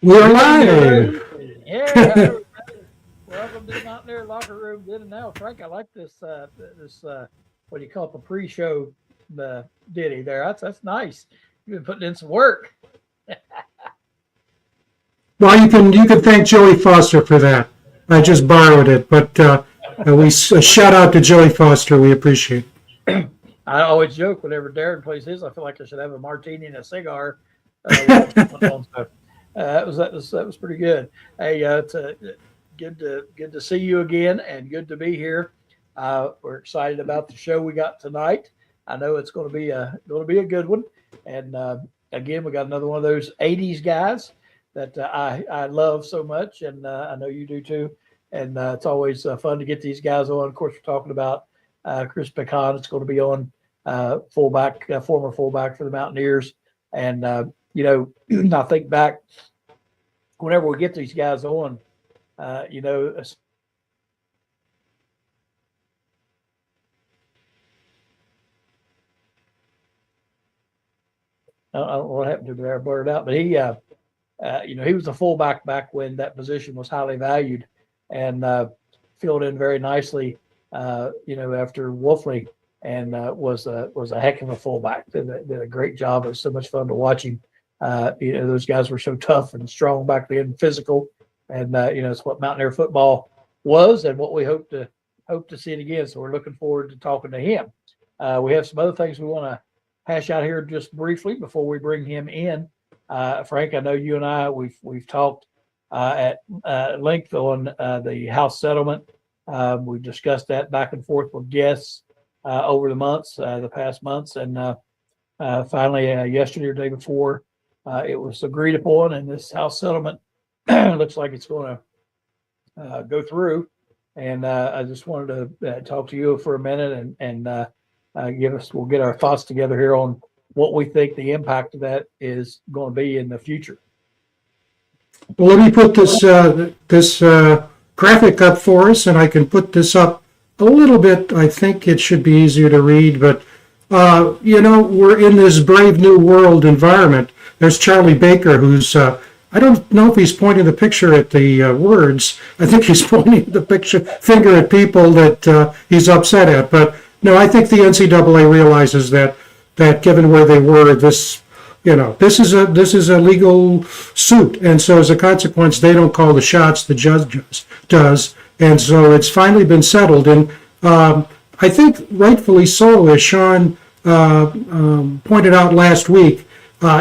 We're live. Yeah, welcome to the Mountaineer Locker Room. Good and now, Frank. I like this. What do you call it? The pre-show ditty there. That's nice. You've been putting in some work. Well, you can thank Joey Foster for that. I just borrowed it, but shout out to Joey Foster. We appreciate it. I always joke whenever Darren plays his. I feel like I should have a martini and a cigar. That was pretty good. Hey, it's good to see you again, and good to be here. We're excited about the show we got tonight. I know it's going to be a good one. And again, we got another one of those '80s guys that I love so much, and I know you do too. And it's always fun to get these guys on. Of course, we're talking about Chris Peccon. It's going to be on fullback, former fullback for the Mountaineers, and I think back whenever we get these guys on, I don't know what happened to me there, I blurred out, but he was a fullback back when that position was highly valued, and filled in very nicely, after Wolfley, and was a heck of a fullback. Did a great job. It was so much fun to watch him. Those guys were so tough and strong back then, physical, and it's what Mountaineer football was, and what we hope to see it again. So we're looking forward to talking to him. We have some other things we want to hash out here just briefly before we bring him in. Frank, I know you and I we've talked at length on the house settlement. We've discussed that back and forth with guests over the past months, and finally yesterday or day before, it was agreed upon, and this house settlement looks like it's going to go through. And I just wanted to talk to you for a minute and we'll get our thoughts together here on what we think the impact of that is going to be in the future. Well, let me put this graphic up for us, and I can put this up a little bit. I think it should be easier to read, but we're in this brave new world environment. There's Charlie Baker, who's I don't know if he's pointing the picture at the words. I think he's pointing the finger at people that he's upset at. But no, I think the NCAA realizes that given where they were, this is a legal suit, and so as a consequence, they don't call the shots. The judge does, and so it's finally been settled. And I think rightfully so, as Sean pointed out last week.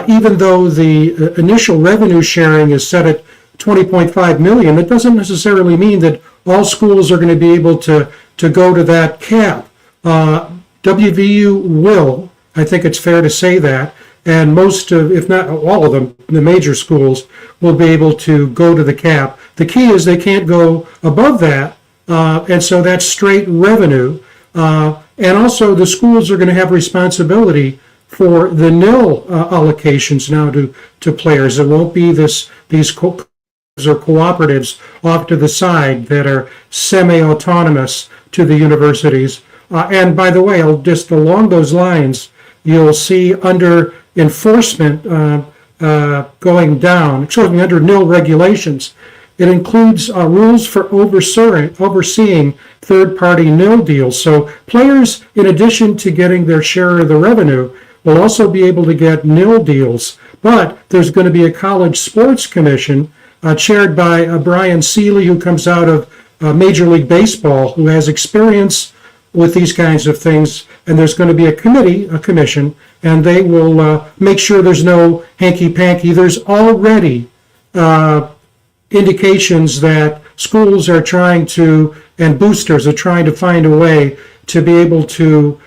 Even though the initial revenue sharing is set at $20.5 million, it doesn't necessarily mean that all schools are going to be able to go to that cap. WVU will, I think it's fair to say that, and most of, if not all of them, the major schools will be able to go to the cap. The key is they can't go above that, and so that's straight revenue. And also the schools are going to have responsibility for the nil allocations now to players. It won't be these or cooperatives off to the side that are semi-autonomous to the universities. And by the way, just along those lines, you'll see under enforcement going down, under nil regulations, it includes rules for overseeing third-party nil deals. So players, in addition to getting their share of the revenue, will also be able to get nil deals. But there's going to be a college sports commission chaired by Brian Seeley, who comes out of Major League Baseball, who has experience with these kinds of things. And there's going to be a commission, and they will make sure there's no hanky-panky. There's already indications that schools are trying to, and boosters are trying to find a way to be able to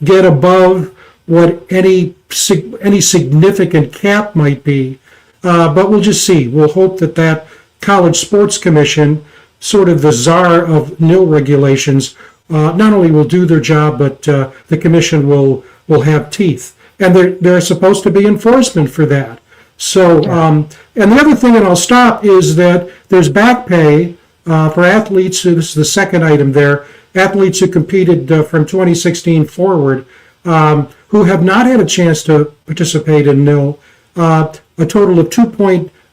get above what any significant cap might be, but we'll just see. We'll hope that College Sports Commission, sort of the czar of nil regulations, not only will do their job, but the commission will have teeth, and there's supposed to be enforcement for that. So, and the other thing, and I'll stop, is that there's back pay for athletes. This is the second item there. Athletes who competed from 2016 forward, who have not had a chance to participate in nil, a total of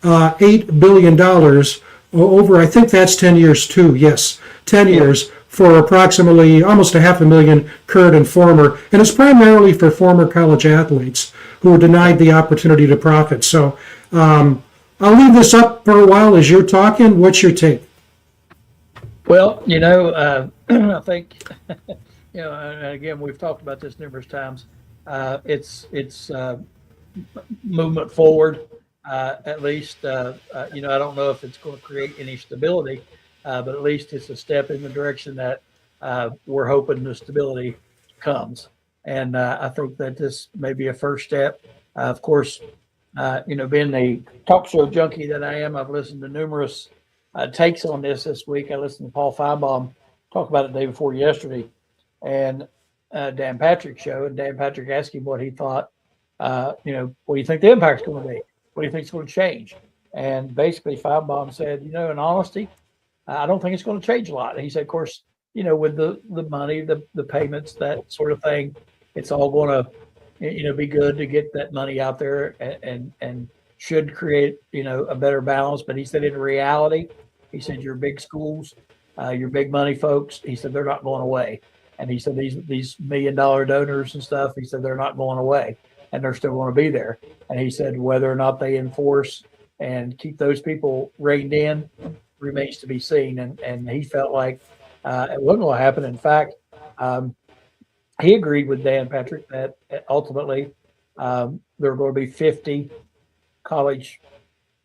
$8 billion over, I think that's 10 years too, yes, 10 years for approximately almost 500,000 current and former, and it's primarily for former college athletes who were denied the opportunity to profit. So I'll leave this up for a while as you're talking. What's your take? Well, I think, and again, we've talked about this numerous times. It's movement forward, at least. I don't know if it's going to create any stability, but at least it's a step in the direction that we're hoping the stability comes. And I think that this may be a first step. Of course, being the talk show junkie that I am, I've listened to numerous takes on this week. I listened to Paul Feinbaum talk about it the day before yesterday, and Dan Patrick's show. And Dan Patrick asked him what he thought. What do you think the impact's going to be? What do you think is going to change? And basically, Feinbaum said, in honesty, I don't think it's going to change a lot. And he said, of course, with the money, the payments, that sort of thing, it's all going to, be good to get that money out there and should create, a better balance. But he said, in reality, he said, your big schools, your big money folks, he said, they're not going away. And he said, these $1 million donors and stuff, he said, they're not going away and they're still going to be there. And he said, whether or not they enforce and keep those people reined in remains to be seen. And he felt like it wasn't going to happen. In fact, he agreed with Dan Patrick that ultimately there are going to be 50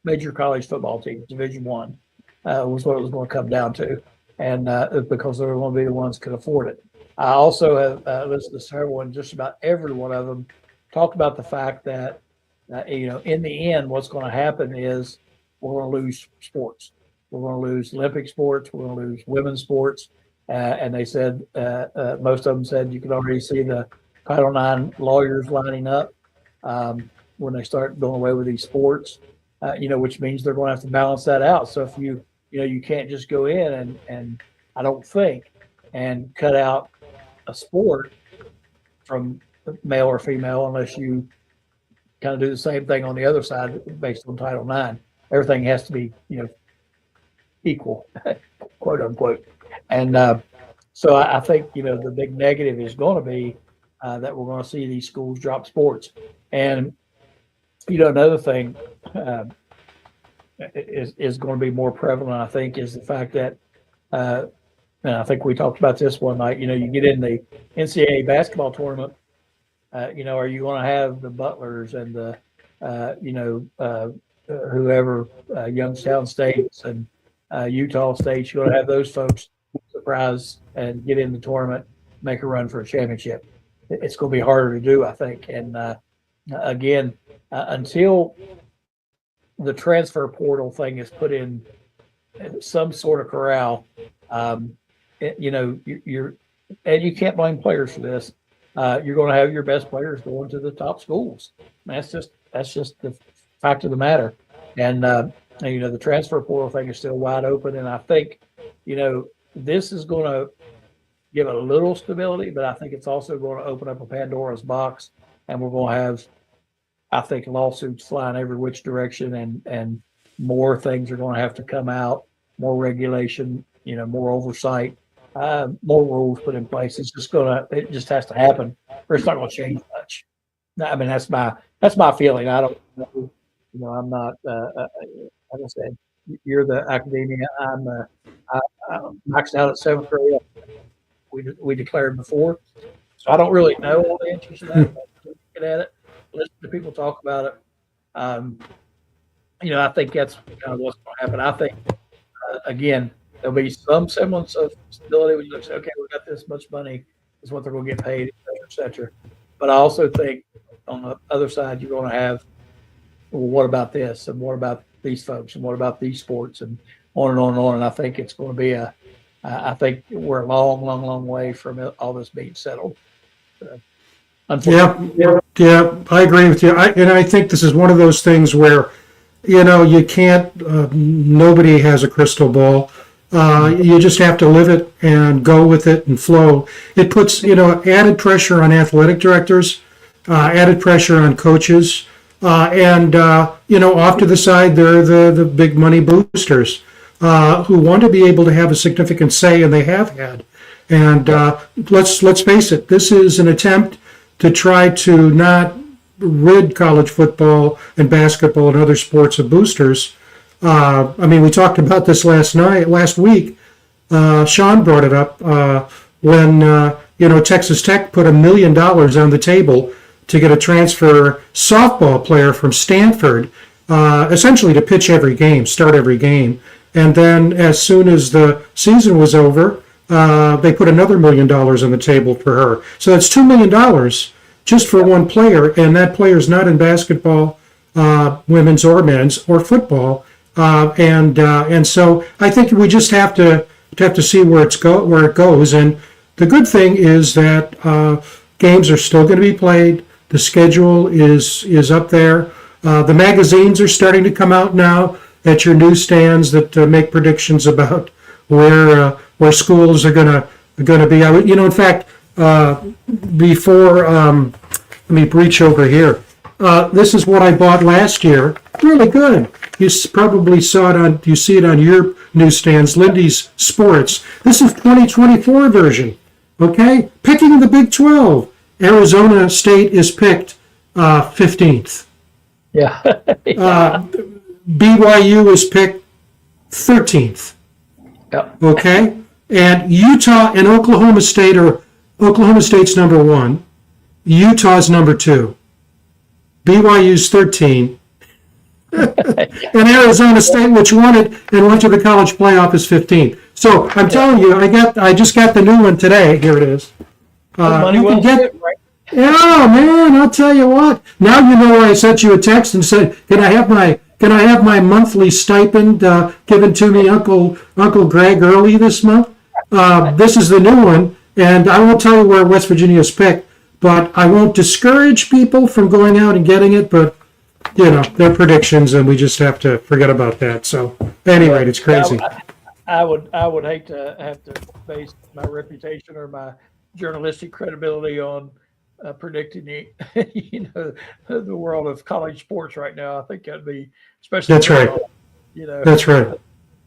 major college football teams. Division I was what it was going to come down to, and because they're going to be the ones that could afford it. I also have listened to several, and just about every one of them talked about the fact that in the end, what's going to happen is we're going to lose sports. We're going to lose Olympic sports. We're going to lose women's sports. And they said, most of them said, you can already see the Title IX lawyers lining up when they start going away with these sports, which means they're going to have to balance that out. So if you can't just go in and I don't think, and cut out a sport from male or female unless you kind of do the same thing on the other side based on Title IX. Everything has to be, equal, quote unquote. And so I think, the big negative is going to be that we're going to see these schools drop sports. And, another thing is going to be more prevalent, I think, is the fact that, and I think we talked about this one night, you get in the NCAA basketball tournament, are you going to have the Butlers and the, whoever, Youngstown States and Utah State, you're going to have those folks surprise and get in the tournament, make a run for a championship. It's going to be harder to do, I think. And again, until the transfer portal thing is put in some sort of corral, you're and you can't blame players for this. You're going to have your best players going to the top schools. That's just the fact of the matter. And the transfer portal thing is still wide open. And I think, this is going to give a little stability, but I think it's also going to open up a Pandora's box, and we're going to have, I think, lawsuits flying every which direction, and more things are going to have to come out, more regulation, more oversight, more rules put in place. It just has to happen, or it's not going to change much. I mean, that's my feeling. I don't know. I'm not, like I said, you're the academia. I'm maxed out at 7th grade. We declared before, so I don't really know all the answers to that. But looking at it, listen to people talk about it. I think that's kind of what's going to happen. I think again, there'll be some semblance of stability when you say, okay, we got this much money, is what they're going to get paid, et cetera. But I also think on the other side, you're going to have, well, what about this, and what about these folks, and what about these sports, and on and on and on. And I think it's going to be I think we're a long, long, long way from all this being settled. Yeah, I agree with you. I think this is one of those things where, you can't, nobody has a crystal ball. You just have to live it and go with it and flow. It puts, added pressure on athletic directors, added pressure on coaches, Off to the side, there are the big money boosters who want to be able to have a significant say, and they have had. And let's face it, this is an attempt to try to not rid college football and basketball and other sports of boosters. We talked about this last week. Sean brought it up when Texas Tech put $1 million on the table to get a transfer softball player from Stanford, essentially to pitch every game, start every game. And then as soon as the season was over, they put another $1 million on the table for her. So that's $2 million just for one player, and that player's not in basketball, women's or men's, or football. And so I think we just have to see where it goes. And the good thing is that games are still going to be played. The schedule is up there. The magazines are starting to come out now at your newsstands that make predictions about where schools are going to be. In fact, before let me reach over here. This is what I bought last year. Really good. You probably see it on your newsstands, Lindy's Sports. This is 2024 version. Okay, picking the Big 12. Arizona State is picked 15th. Yeah. BYU is picked 13th. Yep. Okay, and Utah and Oklahoma State's number 1. Utah's number 2. BYU's 13. And Arizona State, which won it and went to the college playoff, is 15. So I'm telling you, I just got the new one today. Here it is. Money well spent, right? Yeah, man, I'll tell you what. Now you know I sent you a text and said, "Can I have my monthly stipend given to me, Uncle Greg, early this month?" This is the new one, and I won't tell you where West Virginia is picked, but I won't discourage people from going out and getting it. But they're predictions, and we just have to forget about that. So, at any rate, it's crazy. I would hate to have to base my reputation or my journalistic credibility on predicting the world of college sports right now. I think that'd be especially. That's right. That's right.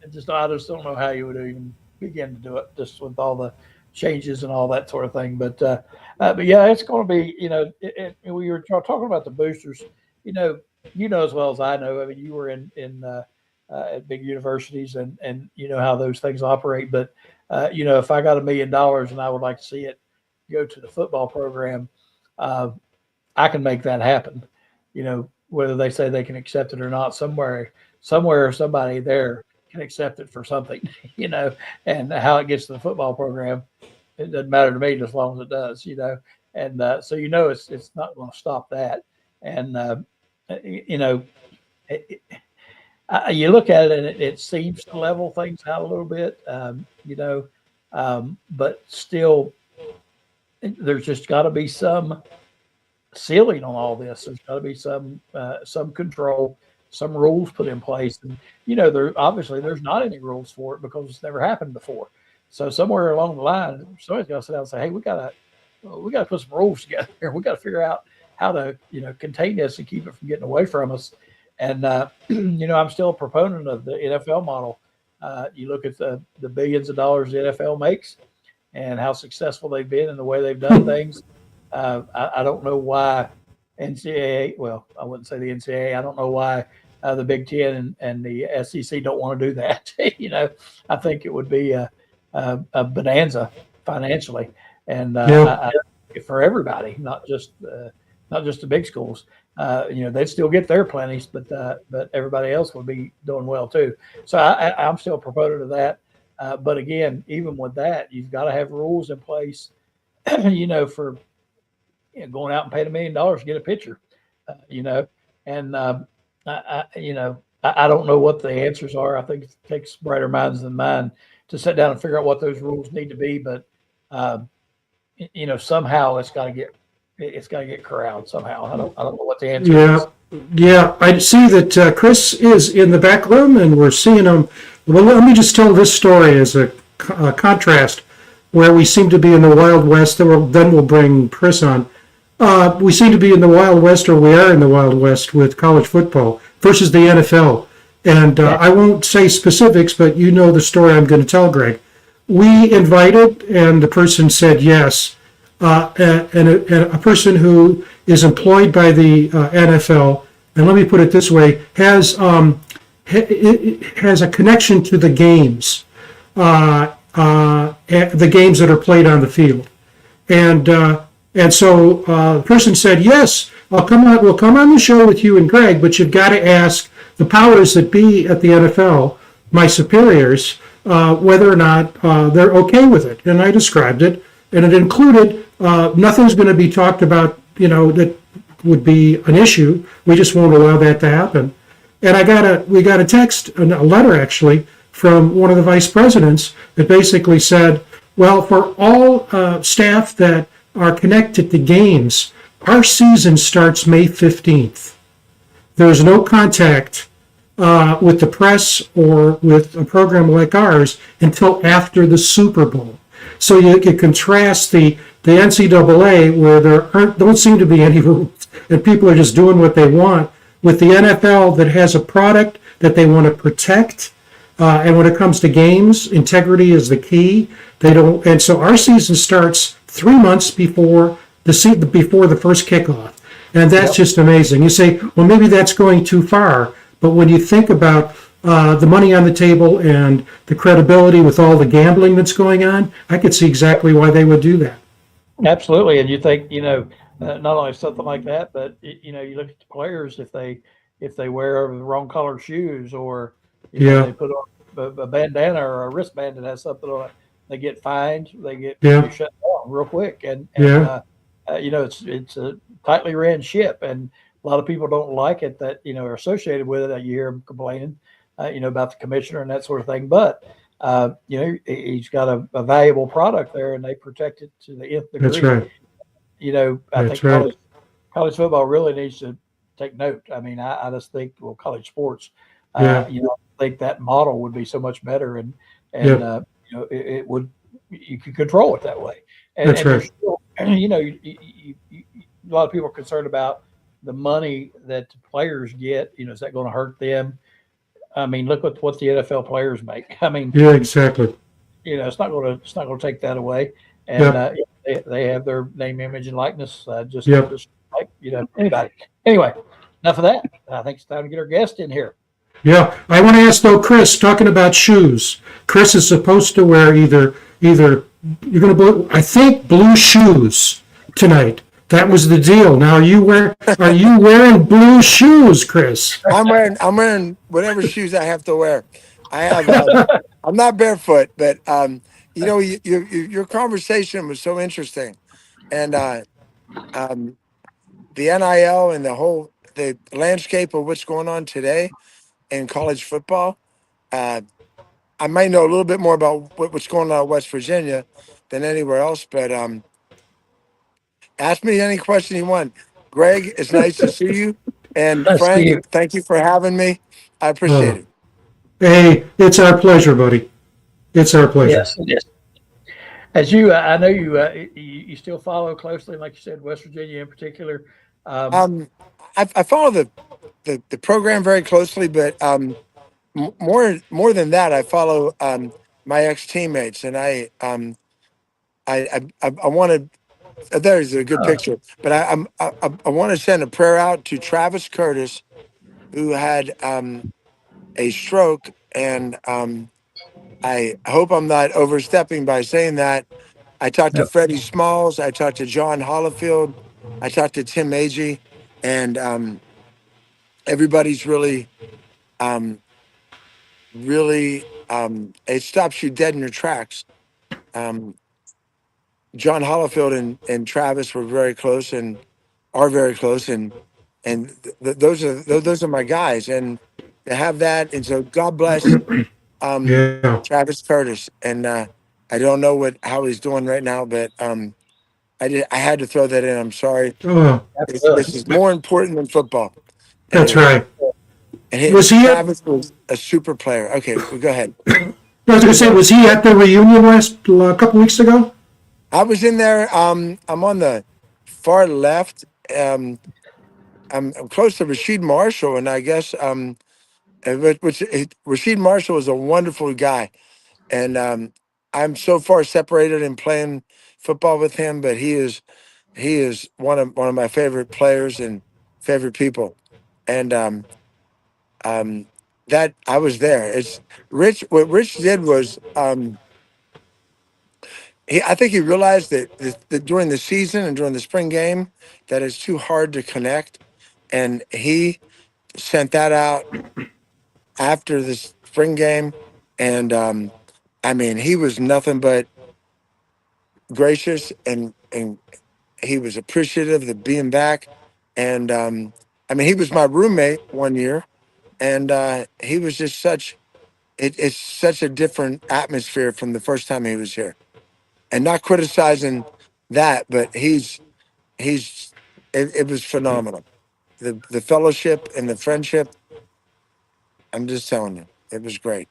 I just don't know how you would even begin to do it, just with all the changes and all that sort of thing. But yeah, it's going to be. We were talking about the boosters. You know as well as I know. I mean, you were in at big universities, and you know how those things operate. But if I got $1 million and I would like to see it go to the football program, I can make that happen. Whether they say they can accept it or not, somewhere somebody there can accept it for something. And how it gets to the football program, it doesn't matter to me as long as it does. And so it's not going to stop that. And you look at it and it seems to level things out a little bit, but still, there's just got to be some ceiling on all this. There's got to be some control, some rules put in place. And, there's not any rules for it because it's never happened before. So somewhere along the line, somebody's got to sit down and say, hey, we got to put some rules together here. We got to figure out how to, contain this and keep it from getting away from us. And, I'm still a proponent of the NFL model. You look at the billions of dollars the NFL makes and how successful they've been and the way they've done things. I don't know why NCAA, well, I wouldn't say the NCAA, I don't know why the Big Ten and the SEC don't want to do that. I think it would be a bonanza financially. And for everybody, not just the big schools. They'd still get their plenties, but everybody else would be doing well too. So I'm still a proponent of that. But again, even with that, you've got to have rules in place, for going out and paying $1 million to get a pitcher, and I don't know what the answers are. I think it takes brighter minds than mine to sit down and figure out what those rules need to be. But somehow it's got to get corralled somehow. I don't know what the answer is. Yeah, I see that Chris is in the back room, and we're seeing him. Well, let me just tell this story as a contrast, where we seem to be in the Wild West. Then we'll bring Chris on. we seem to be in the Wild West, or we are in the Wild West with college football versus the NFL. And I won't say specifics, but you know the story I'm going to tell, Greg. We invited, and the person said yes. And a person who is employed by the NFL, and let me put it this way, has a connection to the games, the games that are played on the field. And so the person said, yes, we'll come on the show with you and Greg, but you've got to ask the powers that be at the NFL, my superiors, whether or not they're okay with it. And I described it, and it included nothing's going to be talked about, that would be an issue. We just won't allow that to happen. And we got a text, a letter actually, from one of the vice presidents that basically said, well, for all staff that are connected to games, our season starts May 15th. There's no contact with the press or with a program like ours until after the Super Bowl. So you can contrast the NCAA, where there don't seem to be any rules and people are just doing what they want, with the NFL that has a product that they want to protect. And when it comes to games, integrity is the key. And so our season starts 3 months before the first kickoff. And that's just amazing. You say, well, maybe that's going too far. But when you think about the money on the table and the credibility with all the gambling that's going on, I could see exactly why they would do that. Absolutely. And you think, not only something like that, but, you look at the players, if they wear the wrong color shoes, or they put on a bandana or a wristband that has something on it, they get fined, they get shut down real quick. And it's a tightly ran ship, and a lot of people don't like it that, are associated with it. That you hear them complaining, about the commissioner and that sort of thing. But, he's got a valuable product there, and they protect it to the nth degree. That's right. I think college football really needs to take note. I mean, I just think, college sports, I think that model would be so much better, and it would, you could control it that way. And, That's right. Still, a lot of people are concerned about the money that the players get. Is that going to hurt them? I mean, look what the NFL players make. I mean, yeah, exactly. It's not going to take that away. And they have their name, image, and likeness, just like anybody. Anyway, enough of that. I think it's time to get our guest in here. Yeah, I want to ask though, Chris, talking about shoes. Chris is supposed to wear either you're going to I think blue shoes tonight. That was the deal. Now are you wearing blue shoes, Chris? I'm wearing whatever shoes I have to wear. I have I'm not barefoot, but your conversation was so interesting, and the NIL and the landscape of what's going on today in college football. I might know a little bit more about what's going on in West Virginia than anywhere else, but ask me any question you want. Greg, it's nice to see you, and Frank, thank you for having me. I appreciate it. Hey, it's our pleasure, buddy. It's our pleasure. Yes, it is. As I know you still follow closely, like you said, West Virginia in particular. I follow the program very closely, but more than that, I follow my ex teammates, and I wanted. There's a good picture, but I want to send a prayer out to Travis Curtis, who had a stroke, and I hope I'm not overstepping by saying that. I talked to Freddie Smalls, I talked to John Hollifield, I talked to Tim Agee, and everybody's really, it stops you dead in your tracks. John Hollifield and Travis were very close and are very close, and those are my guys, and to have that, and so God bless Travis Curtis, and I don't know how he's doing right now, but I had to throw that in. I'm sorry. This is more important than football. That's right. And Travis was a super player. Okay, well, go ahead. I was going to say, was he at the reunion a couple weeks ago? I was in there. I'm on the far left. I'm close to Rasheed Marshall, and I guess Rasheed Marshall is a wonderful guy, and I'm so far separated in playing football with him, but he is one of my favorite players and favorite people, and um, that I was there. It's Rich. What Rich did was I think he realized that during the season and during the spring game that it's too hard to connect, and he sent that out after the spring game, and I mean he was nothing but gracious, and he was appreciative of being back, and I mean he was my roommate one year, and he was just it's such a different atmosphere from the first time he was here, and not criticizing that, but it was phenomenal. The fellowship and the friendship. I'm just telling you, it was great.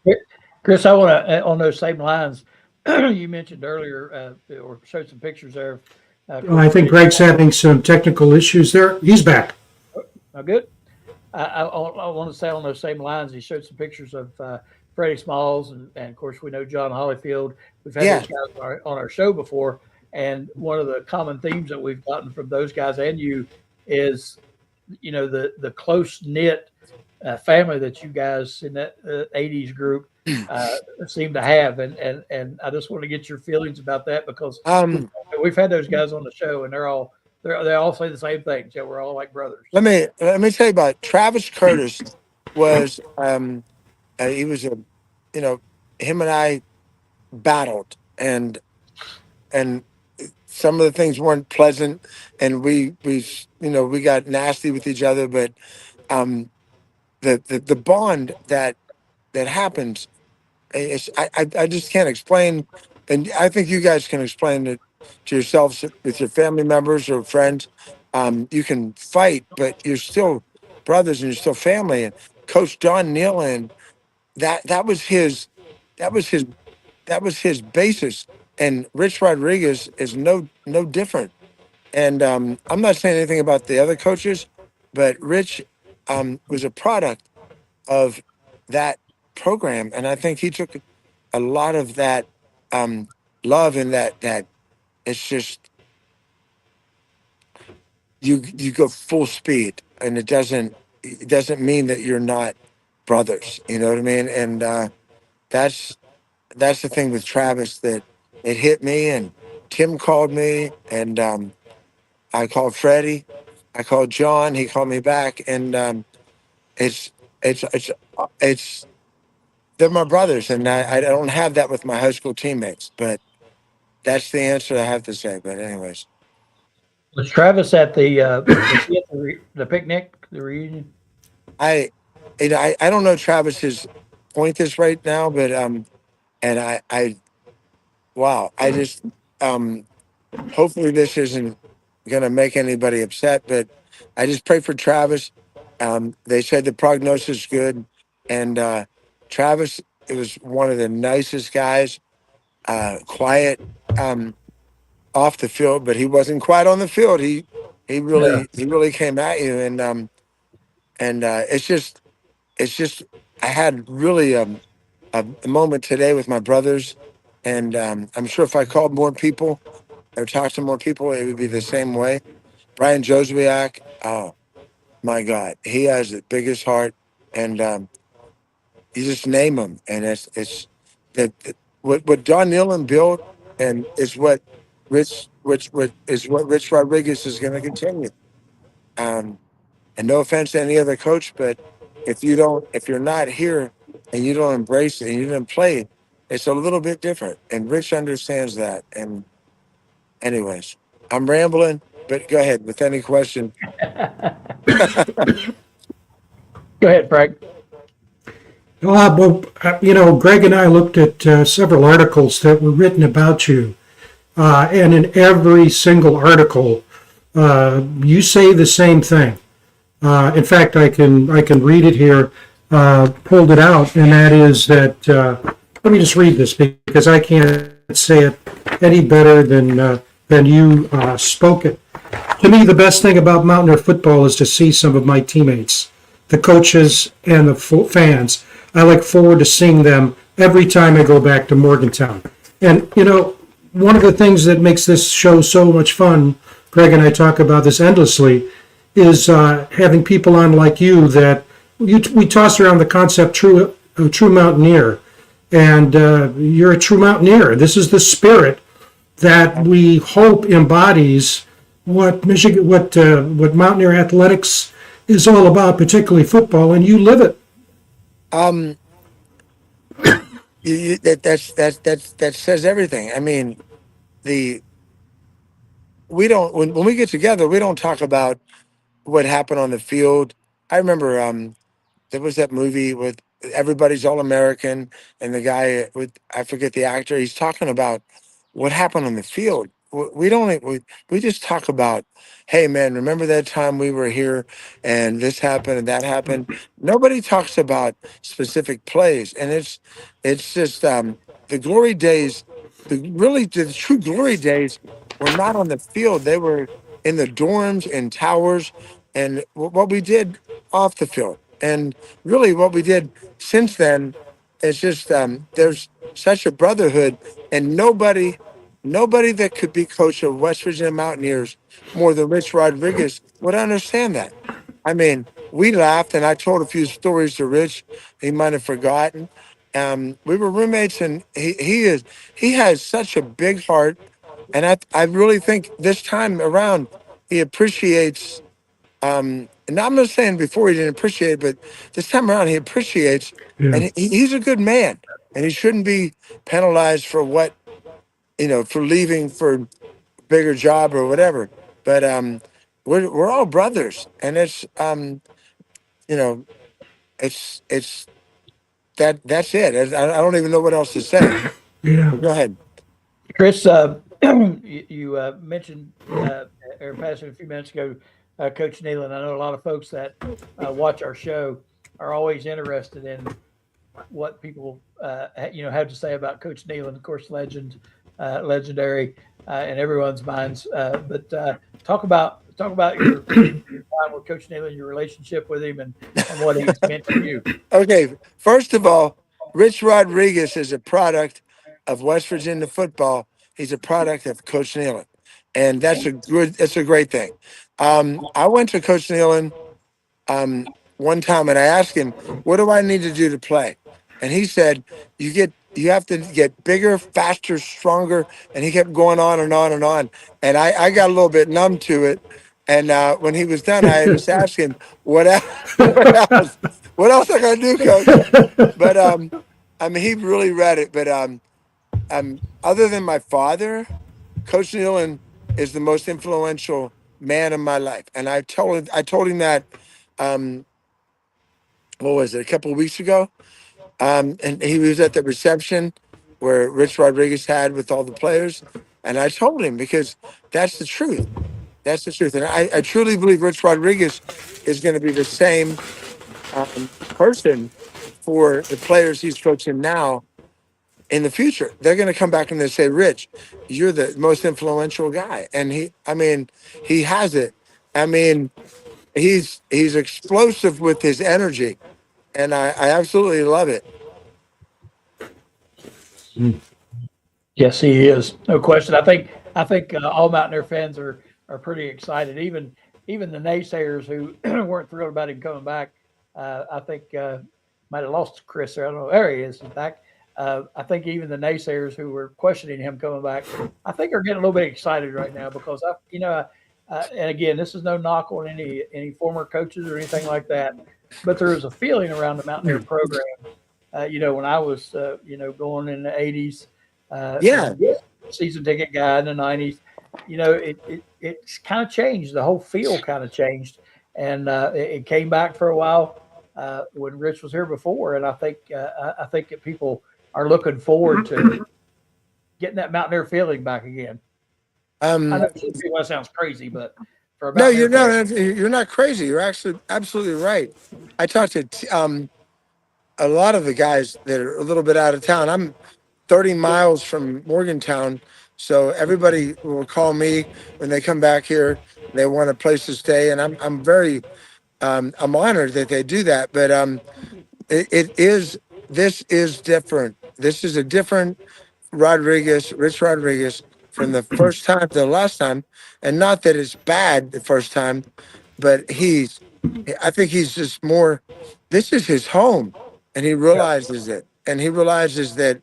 Chris, I want to, on those same lines, you mentioned earlier, or showed some pictures there. I think Greg's having some technical issues there. He's back. Oh, good. I want to say on those same lines, he showed some pictures of Freddie Smalls, and of course, we know John Hollyfield. We've had those guys on our show before, and one of the common themes that we've gotten from those guys and you is, the close-knit family that you guys in that 80s group seem to have, and I just want to get your feelings about that, because we've had those guys on the show, and they all say the same things. Yeah, we're all like brothers. Let me tell you about Travis Curtis. Was he was him and I battled, and some of the things weren't pleasant, and we got nasty with each other, but the bond that happens, I just can't explain, and I think you guys can explain it to yourselves with your family members or friends. You can fight, but you're still brothers and you're still family. And Coach Don Nehlen, that was his basis. And Rich Rodriguez is no different. And I'm not saying anything about the other coaches, but Rich was a product of that program, and I think he took a lot of that love in that it's just you go full speed, and it doesn't mean that you're not brothers. You know what I mean? And that's the thing with Travis, that it hit me, and Tim called me, and I called Freddie, I called John, he called me back, and it's they're my brothers, and I don't have that with my high school teammates, but that's the answer I have to say. But anyways, Was Travis at the picnic, the reunion? I don't know Travis's point is right now, but and I wow, I just hopefully this isn't gonna make anybody upset, but I just pray for Travis. They said the prognosis is good, and Travis, it was one of the nicest guys, quiet off the field, but he wasn't quiet on the field. He really came at you, and it's just I had really a moment today with my brothers, and I'm sure if I called more people or talked to more people, it would be the same way. Brian Joswiak, oh my God, he has the biggest heart, and you just name him, and it's that what Don Nehlen built, and is what Rich Rodriguez is going to continue. And no offense to any other coach, but if you're not here and you don't embrace it and you didn't play, it's a little bit different. And Rich understands that. And anyways, I'm rambling, but go ahead with any question. Go ahead, Frank. Well, Greg and I looked at several articles that were written about you, and in every single article, you say the same thing. In fact, I can read it here, pulled it out, and that is that. Let me just read this because I can't say it any better than and you spoke it. To me, the best thing about Mountaineer football is to see some of my teammates, the coaches and the fans. I look forward to seeing them every time I go back to Morgantown. And, you know, one of the things that makes this show so much fun, Greg and I talk about this endlessly, is having people on like you that we toss around the concept true mountaineer, and you're a true mountaineer. This is the spirit that we hope embodies what Mountaineer athletics is all about, particularly football, and you live it. That says everything. I mean, we don't when we get together, we don't talk about what happened on the field. I remember there was that movie with Everybody's All American, and the guy with, I forget the actor. He's talking about what happened on the field. We don't. We just talk about, hey man, remember that time we were here and this happened and that happened. Nobody talks about specific plays, and it's just the glory days. The true glory days were not on the field. They were in the dorms and towers, and what we did off the field. And really what we did since then is just there's such a brotherhood, and nobody that could be coach of West Virginia Mountaineers more than Rich Rodriguez would understand that. I mean, we laughed, and I told a few stories to Rich he might have forgotten. We were roommates, and he has such a big heart, and I really think this time around he appreciates, and I'm not saying before he didn't appreciate, but this time around he appreciates, Yeah. and he's a good man, and he shouldn't be penalized for what, for leaving for a bigger job or whatever. But we're all brothers, and it's you know it's that's it. I don't even know what else to say. Yeah. Go ahead. Chris, you mentioned or passing a few minutes ago, Coach Nehlen. I know a lot of folks that watch our show are always interested in what people have to say about Coach Nehlen. Of course, legendary in everyone's minds. But talk about your time with Coach Nehlen, your relationship with him, and what he's meant to you. Okay, first of all, Rich Rodriguez is a product of West Virginia football. He's a product of Coach Nehlen, and that's a great thing. I went to Coach Nehlen one time, and I asked him, "What do I need to do to play?" And he said, You have to get bigger, faster, stronger." And he kept going on and on and on, and I got a little bit numb to it. And when he was done, I just asked him, "What else? What else? What else I got to do, Coach?" But I mean, he really read it. But other than my father, Coach Nehlen is the most influential man in my life, and I told him that. Um, what was it? A couple of weeks ago, and he was at the reception where Rich Rodriguez had with all the players, and I told him because that's the truth. That's the truth, and I truly believe Rich Rodriguez is going to be the same person for the players he's coaching now in the future. They're going to come back and they say, "Rich, you're the most influential guy," and I mean, he has it. I mean, he's explosive with his energy, and I absolutely love it. Yes, he is. No question. I think all Mountaineer fans are pretty excited. Even the naysayers who weren't thrilled about him coming back, I think might have lost Chris there. I don't know. There he is. He's back. I think even the naysayers who were questioning him coming back, I think are getting a little bit excited right now because and again, this is no knock on any former coaches or anything like that, but there is a feeling around the Mountaineer program. When I was going in the '80s. Yeah. Season ticket guy in the '90s. It's kind of changed. The whole feel kind of changed, and it came back for a while when Rich was here before. And I think that people are looking forward to getting that Mountaineer feeling back again. I know that sounds crazy, but for a No, Mountaineer you're not crazy. You're actually absolutely right. I talked to a lot of the guys that are a little bit out of town. I'm 30 miles from Morgantown, So everybody will call me when they come back here. They want a place to stay, and I'm very I'm honored that they do that. But it is this is different. This is a different Rich Rodriguez, from the first time to the last time. And not that it's bad the first time, but I think he's just more, this is his home, and he realizes it. And he realizes that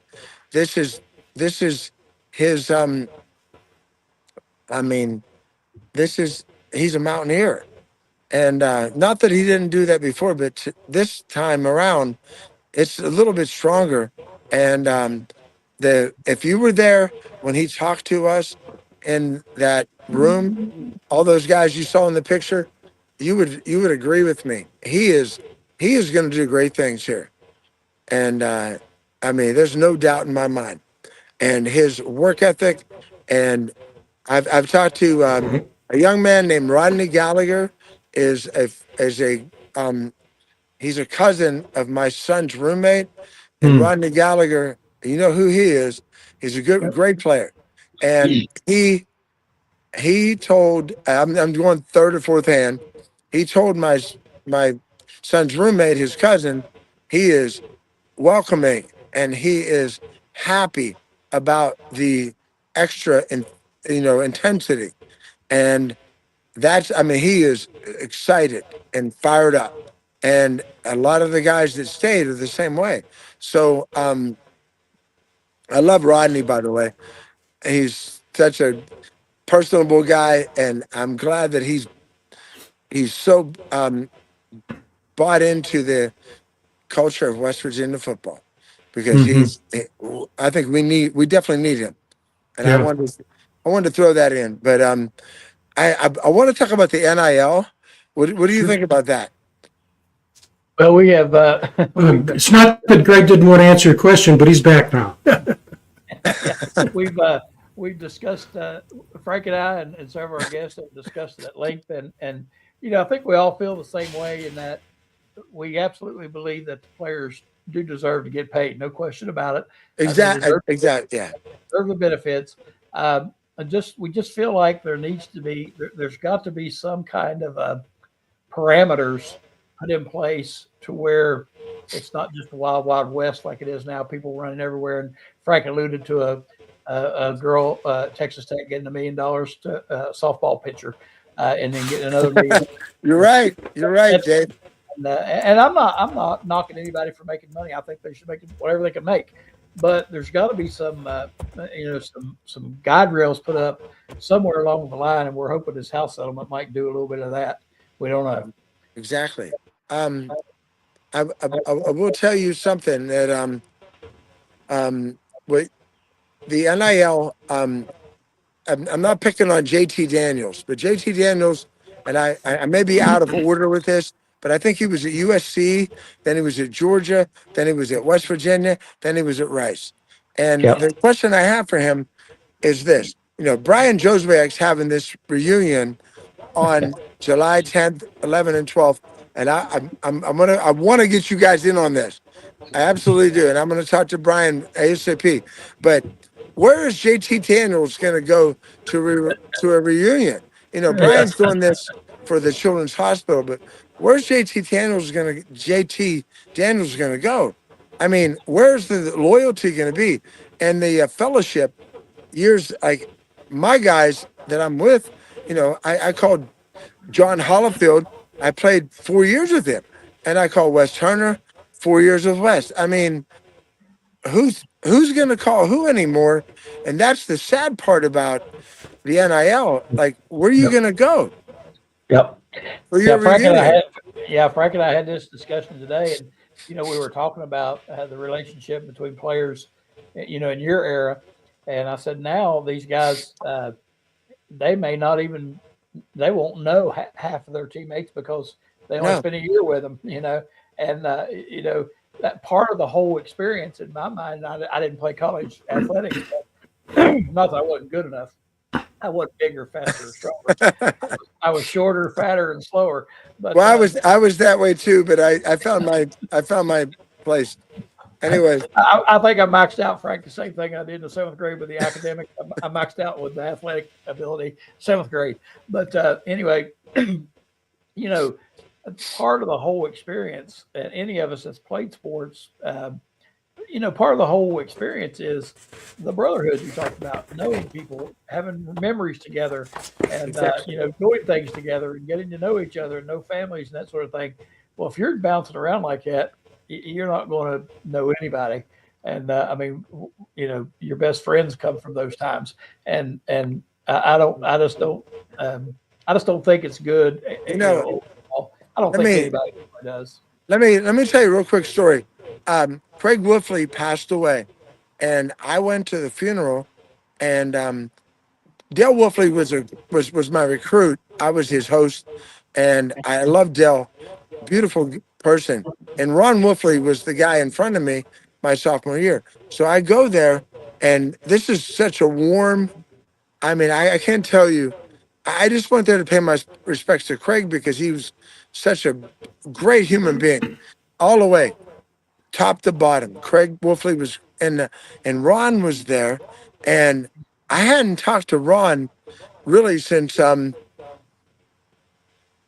this is, this is his, I mean, this is, he's a Mountaineer. And not that he didn't do that before, but this time around, it's a little bit stronger. And if you were there when he talked to us in that room, all those guys you saw in the picture, you would agree with me. He is going to do great things here. And I mean, there's no doubt in my mind. And his work ethic, and I've talked to a young man named Rodney Gallagher, is a he's a cousin of my son's roommate. And Rodney Gallagher, you know who he is. He's a great player. And he told, I'm going third or fourth hand. He told my son's roommate, his cousin, he is welcoming and he is happy about the extra intensity. And I mean, he is excited and fired up. And a lot of the guys that stayed are the same way. So I love Rodney, by the way. He's such a personable guy, and I'm glad that he's so bought into the culture of West Virginia football, because I think we definitely need him. And Yeah. I wanted to throw that in. But I want to talk about the NIL. What do you think about that? Well, we have. It's not that Greg didn't want to answer your question, but he's back now. We've discussed, Frank and I and several of our guests have discussed it at length, and I think we all feel the same way in that we absolutely believe that the players do deserve to get paid, no question about it. Exactly. Yeah. Deserve the benefits. We just feel like there's got to be some kind of parameters put in place to where it's not just the wild, wild west like it is now. People running everywhere. And Frank alluded to a girl, Texas Tech, getting $1 million to a softball pitcher, and then getting another $1 million. You're right, Dave. And I'm not knocking anybody for making money. I think they should make whatever they can make. But there's got to be some guide rails put up somewhere along the line, and we're hoping this house settlement might do a little bit of that. We don't know. Exactly. I will tell you something that with the NIL, I'm not picking on JT Daniels, but JT Daniels, and I may be out of order with this, but I think he was at USC, then he was at Georgia, then he was at West Virginia, then he was at Rice. And the question I have for him is this: Brian Joswiak's having this reunion on July 10th, 11th, and 12th, and I want to get you guys in on this. I absolutely do, and I'm going to talk to Brian ASAP. But where is JT Daniels going to go to a reunion? Brian's doing this for the Children's Hospital, but where's JT Daniels going to go? I mean, where's the loyalty going to be? And the fellowship years, like my guys that I'm with, I called John Hollifield. I played 4 years with him, and I called Wes Turner 4 years with Wes. I mean, who's going to call who anymore? And that's the sad part about the NIL. Like, where are you going to go? Yep. For your Frank reunion? Frank and I had this discussion today, and we were talking about the relationship between players, in your era, and I said now these guys, they may not even, they won't know half of their teammates because they only spent a year with them, and that part of the whole experience in my mind. I didn't play college athletics, but not that I wasn't good enough. I wasn't bigger, faster, stronger. I was shorter, fatter, and slower. But well, I was that way too, but I found my place. Anyways, I think I maxed out, Frank, the same thing I did in the seventh grade with the academic. I maxed out with the athletic ability, seventh grade. But anyway, you know, part of the whole experience, and any of us that's played sports, part of the whole experience is the brotherhood you talked about, knowing people, having memories together, and doing things together, and getting to know each other, and know families and that sort of thing. Well, if you're bouncing around like that, you're not going to know anybody. And your best friends come from those times, and I just don't think it's good. I don't think anybody does. Let me tell you a real quick story. Craig Wolfley passed away, and I went to the funeral, and Dale Wolfley was my recruit. I was his host, and I loved Dale, beautiful person. And Ron Wolfley was the guy in front of me my sophomore year. So I go there, and this is such a warm. I can't tell you. I just went there to pay my respects to Craig because he was such a great human being, all the way, top to bottom. Craig Wolfley was, and Ron was there, and I hadn't talked to Ron really since I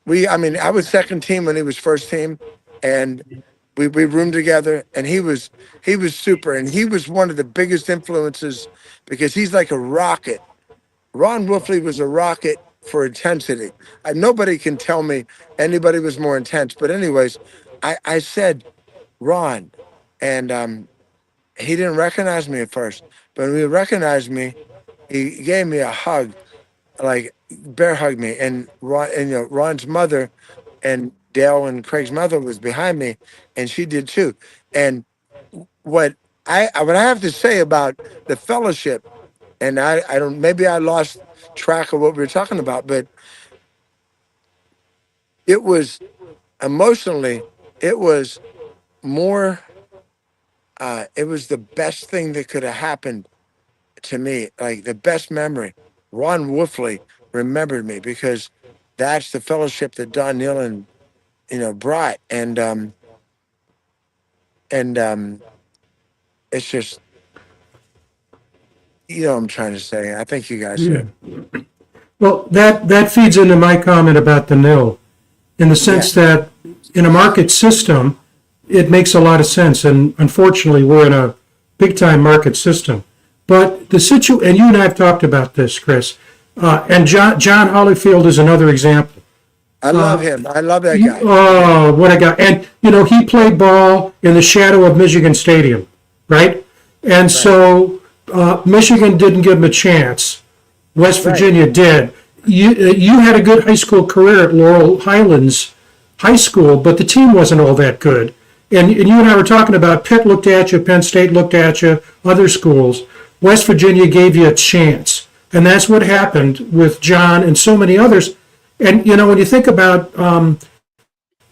was second team when he was first team, and we roomed together, and he was super, and he was one of the biggest influences because he's like a rocket. Ron Wolfley was a rocket for intensity. Nobody can tell me anybody was more intense. But anyways, I said, Ron, and he didn't recognize me at first. But when he recognized me, he gave me a hug, like bear hugged me. And Ron's mother and Dale and Craig's mother was behind me, and she did too. And what I have to say about the fellowship, and I don't, maybe I lost track of what we were talking about, but it was emotionally, it was more, it was the best thing that could have happened to me, like the best memory. Ron Wolfley remembered me because that's the fellowship that Don Nehlen, brought. And it's just, what I'm trying to say. I think you guys said. Well, that feeds into my comment about the nil, in the sense that in a market system, it makes a lot of sense. And unfortunately, we're in a big-time market system. But and you and I have talked about this, Chris, and John Hollifield is another example. I love him. I love that guy. Oh, what a guy. And, he played ball in the shadow of Michigan Stadium, right? And so Michigan didn't give him a chance. West Virginia did. You had a good high school career at Laurel Highlands High School, but the team wasn't all that good. And you and I were talking about Pitt looked at you, Penn State looked at you, other schools. West Virginia gave you a chance. And that's what happened with John and so many others. And, when you think about a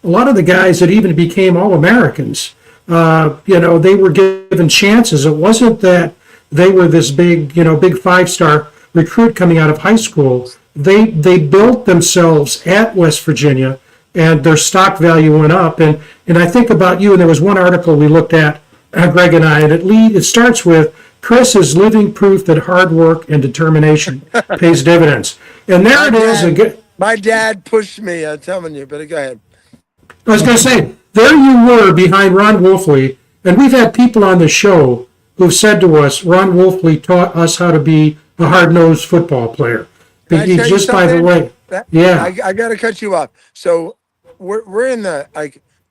lot of the guys that even became All-Americans, they were given chances. It wasn't that they were this big, big five-star recruit coming out of high school. They built themselves at West Virginia, and their stock value went up. And I think about you, and there was one article we looked at, Greg and I, and it starts with, Chris is living proof that hard work and determination pays dividends. And there it is. Again. My dad pushed me, I'm telling you, but go ahead. I was going to say, there you were behind Ron Wolfley, and we've had people on the show who've said to us, Ron Wolfley taught us how to be a hard-nosed football player. Just by the way. I got to cut you off. So we're in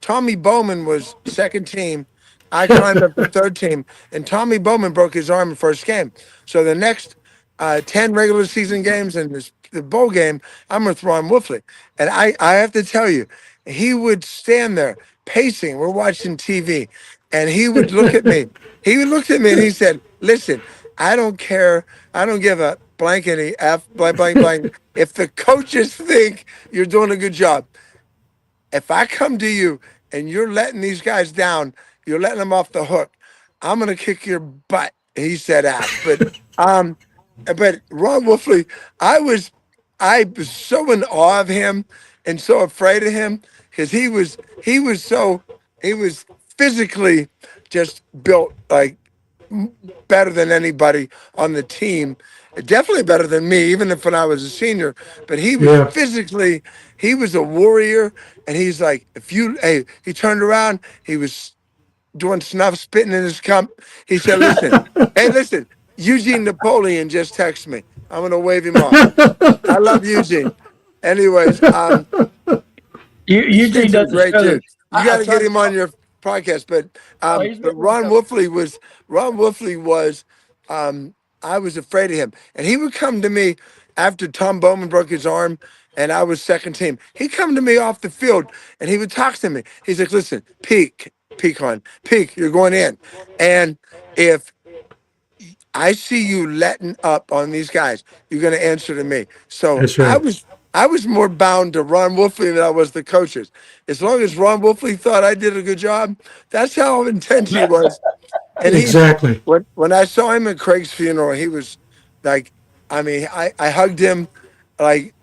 Tommy Bowman was second team. I climbed up to third team, and Tommy Bowman broke his arm in the first game. So the next 10 regular season games and the bowl game, I'm with Ron Wolfley. And I have to tell you, he would stand there pacing. We're watching TV, and he would look at me. He would look at me, and he said, listen, I don't care. I don't give a blankety F, blank, blank, blank. If the coaches think you're doing a good job, if I come to you and you're letting these guys down, you're letting them off the hook, I'm going to kick your butt. He said ass. But Ron Wolfley, I was so in awe of him and so afraid of him because he was physically just built like better than anybody on the team. Definitely better than me, even if when I was a senior. But he was Yeah. physically, he was a warrior. And he's like, hey, he turned around, he was doing snuff, spitting in his cup. He said, listen, Eugene Napoleon just texted me. I'm going to wave him off. I love Eugene. Anyways, Eugene Eugene's a does the great show. That dude. You got I to get tried to him on call. your podcast. But Oh, he's been on the Ron show. Wolfley was I was afraid of him, and he would come to me after Tom Bowman broke his arm, and I was second team. He'd come to me off the field, and he would talk to me. He's like, "Listen, Peek, you're going in, and if I see you letting up on these guys, you're going to answer to me." So That's right. I was more bound to Ron Wolfley than I was the coaches. As long as Ron Wolfley thought I did a good job, that's how intense he was. And Exactly. when I saw him at Craig's funeral, he was like, I mean, I hugged him like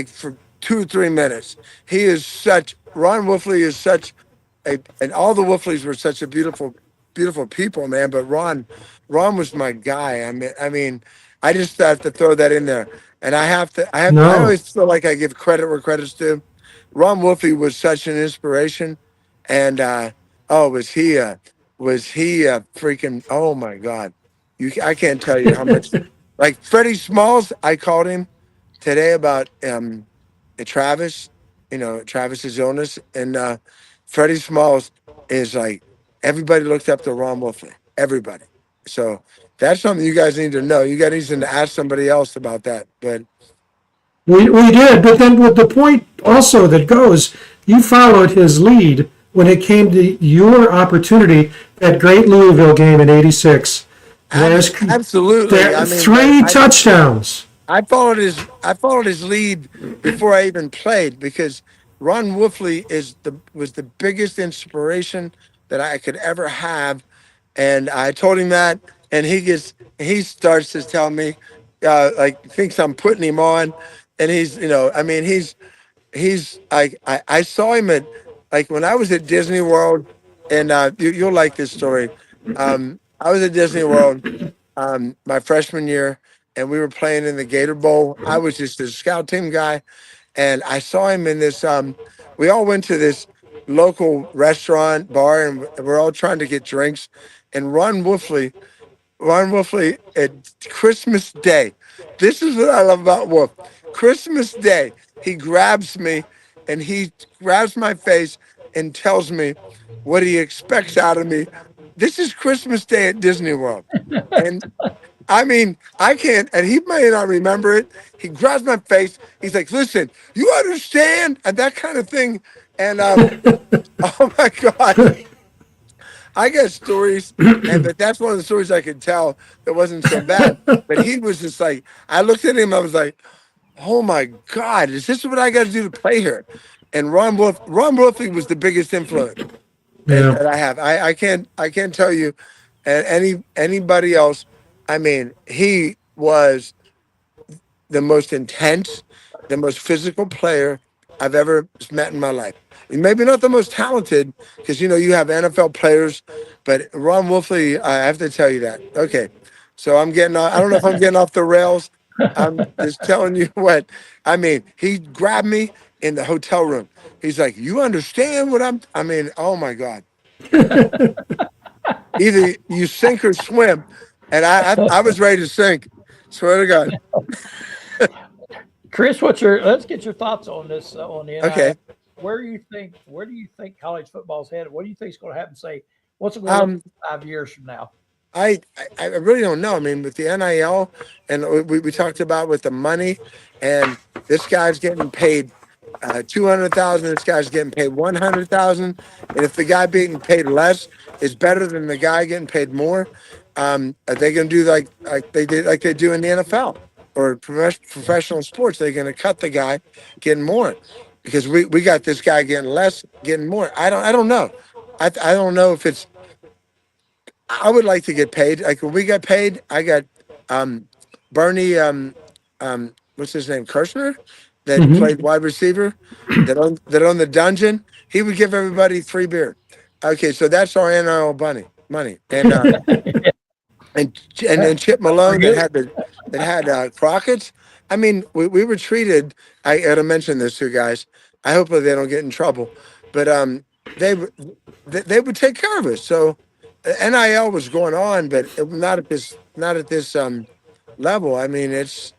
for 2 or 3 minutes. He is such Ron Wolfley is such and all the Wolfleys were such a beautiful people, man. But Ron was my guy. I mean, I just have to throw that in there. And I No. always feel like I give credit where credit's due. Ron Wolfley was such an inspiration. And oh, was he freaking, oh my God. I can't tell you how much, like Freddie Smalls, I called him today about Travis, Travis's illness. And Freddie Smalls is like, everybody looked up to Ron Wolfley. Everybody. So that's something you guys need to know. You guys need to ask somebody else about that. But We did, but then with the point also that goes, you followed his lead when it came to your opportunity at great Louisville game in '86. absolutely. I mean, but Three touchdowns. I followed his lead before I even played because Ron Wolfley was the biggest inspiration that I could ever have, and I told him that, and he starts to tell me, like thinks I'm putting him on, and I mean he's I saw him at like when I was at Disney World, and you'll like this story. I was at Disney World my freshman year, and we were playing in the Gator Bowl. I was just a scout team guy, and I saw him in this. We all went to this local restaurant bar, and we're all trying to get drinks. And Ron Wolfley at Christmas Day. This is what I love about Wolf. Christmas Day, he grabs me, and he grabs my face and tells me what he expects out of me. This is Christmas Day at Disney World, and I mean, I can't, and he may not remember it. He grabs my face. He's like, "Listen, you understand?" And that kind of thing. And oh my God, I got stories, but that's one of the stories I could tell that wasn't so bad. But he was just like, I looked at him, I was like, "Oh my God, is this what I got to do to play here?" And Ron Wolfley was the biggest influence Yeah. that I have. I can't tell you, and anybody else. I mean, he was the most intense, the most physical player I've ever met in my life. Maybe not the most talented, because you have NFL players, but Ron Wolfley, I have to tell you that. Okay, so I'm getting. I don't know if I'm getting off the rails. I'm just telling you what. I mean, he grabbed me in the hotel room. He's like, "You understand what I'm?" I mean, oh my God. Either you sink or swim, and I was ready to sink. Swear to God. Chris, let's get your thoughts on this on the NIL. Okay. Where do you think college football's headed? What do you think is going to happen? Say, what's it going to look like 5 years from now? I really don't know. I mean, with the NIL, and we talked about with the money, and this guy's getting paid 200,000. This guy's getting paid 100,000. And if the guy being paid less is better than the guy getting paid more, are they going to do like they do in the NFL or professional sports? They're going to cut the guy getting more because we got this guy getting less, getting more. I don't know. I don't know if it's. I would like to get paid. Like when we got paid, I got Bernie what's his name? Kirshner, that played wide receiver, that owned the Dungeon. He would give everybody free beer. Okay, so that's our NIL bunny. money. And Chip Malone that had Crockett's. I mean, we were treated. I gotta mention this to you guys. I hope they don't get in trouble, but they w- they would take care of us. So NIL was going on, but not at this level. I mean, it's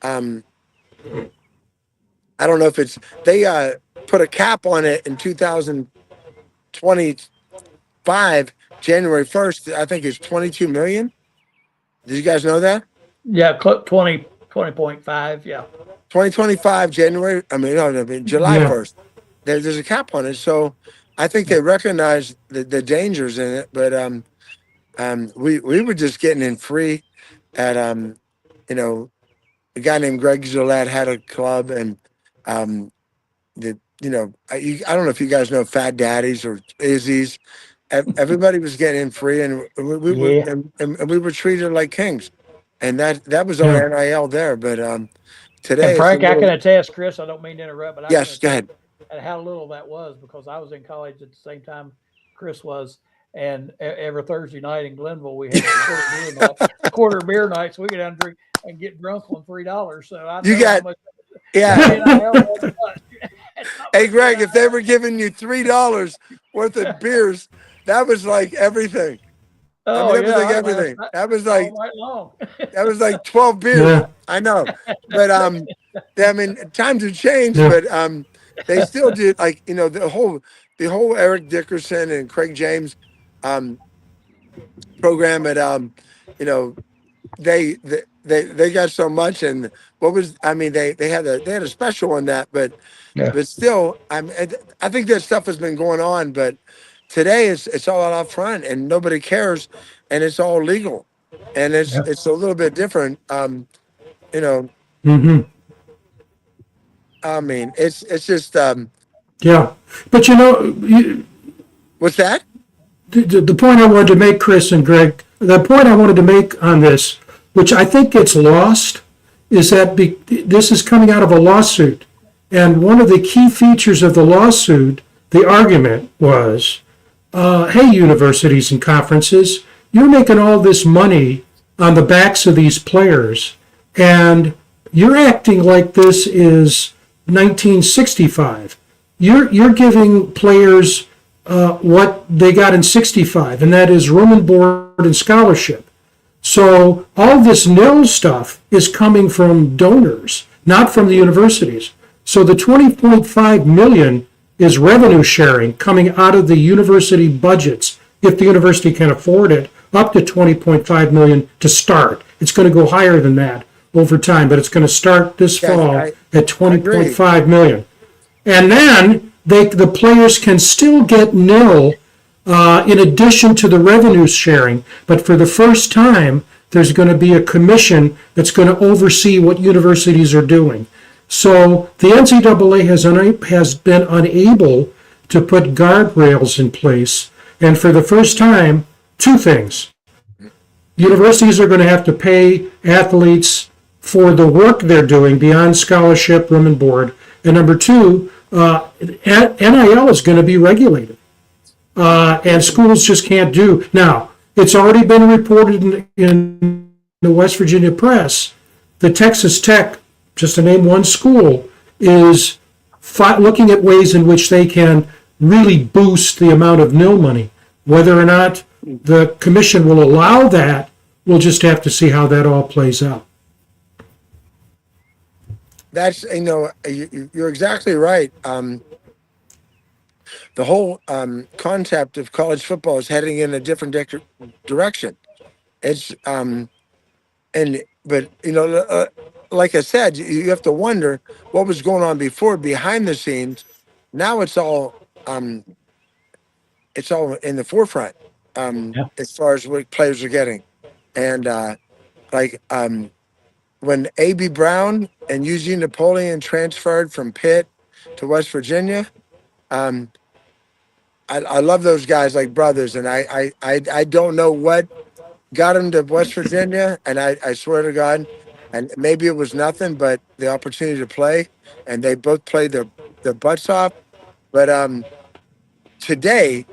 um I don't know if it's they put a cap on it in 2025 January 1st. I think it's 22 million. Did you guys know that? Yeah, 20.5. Yeah. 2025 January. I mean, no, July Yeah. 1st. There's a cap on it, so I think they recognize the dangers in it. But we were just getting in free at you know, a guy named Greg Gillette had a club, and I don't know if you guys know Fat Daddies or Izzy's. Everybody was getting in free, and we were Yeah. and we were treated like kings, and that was Yeah. our NIL there. But today, And it's a Frank, I little, can attest, Chris, I don't mean to interrupt, but I can yes, go attest ahead. at how little that was because I was in college at the same time Chris was. And every Thursday night in Glenville, we had quarter beer night. So we go down and drink and get drunk on $3. So I You know got how much yeah. NIL wasn't much. It's not Hey, much Greg, if they NIL. were giving you $3 worth of beers, that was like everything. I mean, Oh that was yeah, like I laughed everything. That was all like night long. 12 beers. Yeah. I know, but I mean, times have changed, Yeah. but they still did like the whole Eric Dickerson and Craig James um program at you know they got so much. And what was I mean, they had a special on that, but Yeah. still I think that stuff has been going on, but today it's all out front and nobody cares, and it's all legal, and Yeah. it's a little bit different. You know, Hmm. I mean, it's just Yeah. But what's that? the point I wanted to make, Chris and Greg, the point I wanted to make on this, which I think gets lost, is that this is coming out of a lawsuit. And one of the key features of the lawsuit, the argument was, hey, universities and conferences, you're making all this money on the backs of these players, and you're acting like this is 1965. You're giving players what they got in 65, and that is room and board and scholarship. So all this nil stuff is coming from donors, not from the universities. So the 20.5 million is revenue sharing coming out of the university budgets, if the university can afford it, up to 20.5 million to start. It's going to go higher than that over time, but it's going to start this Yes, fall I at agree. 20.5 million. And then the players can still get nil in addition to the revenue sharing. But for the first time, there's going to be a commission that's going to oversee what universities are doing. So the NCAA has been unable to put guardrails in place. And for the first time, two things. Universities are going to have to pay athletes for the work they're doing beyond scholarship, room and board. And number two, NIL is going to be regulated. And schools just can't do. Now, it's already been reported in the West Virginia press. The Texas Tech, just to name one school, is looking at ways in which they can really boost the amount of nil money. Whether or not the commission will allow that, we'll just have to see how that all plays out. That's you're exactly right. The whole concept of college football is heading in a different direction. It's but like I said, you have to wonder what was going on before behind the scenes. Now it's all in the forefront Yeah. as far as what players are getting, and like when A.B. Brown and Eugene Napoleon transferred from Pitt to West Virginia. I love those guys like brothers, and I don't know what got him to West Virginia, and I swear to God, and maybe it was nothing but the opportunity to play, and they both played their butts off. But today,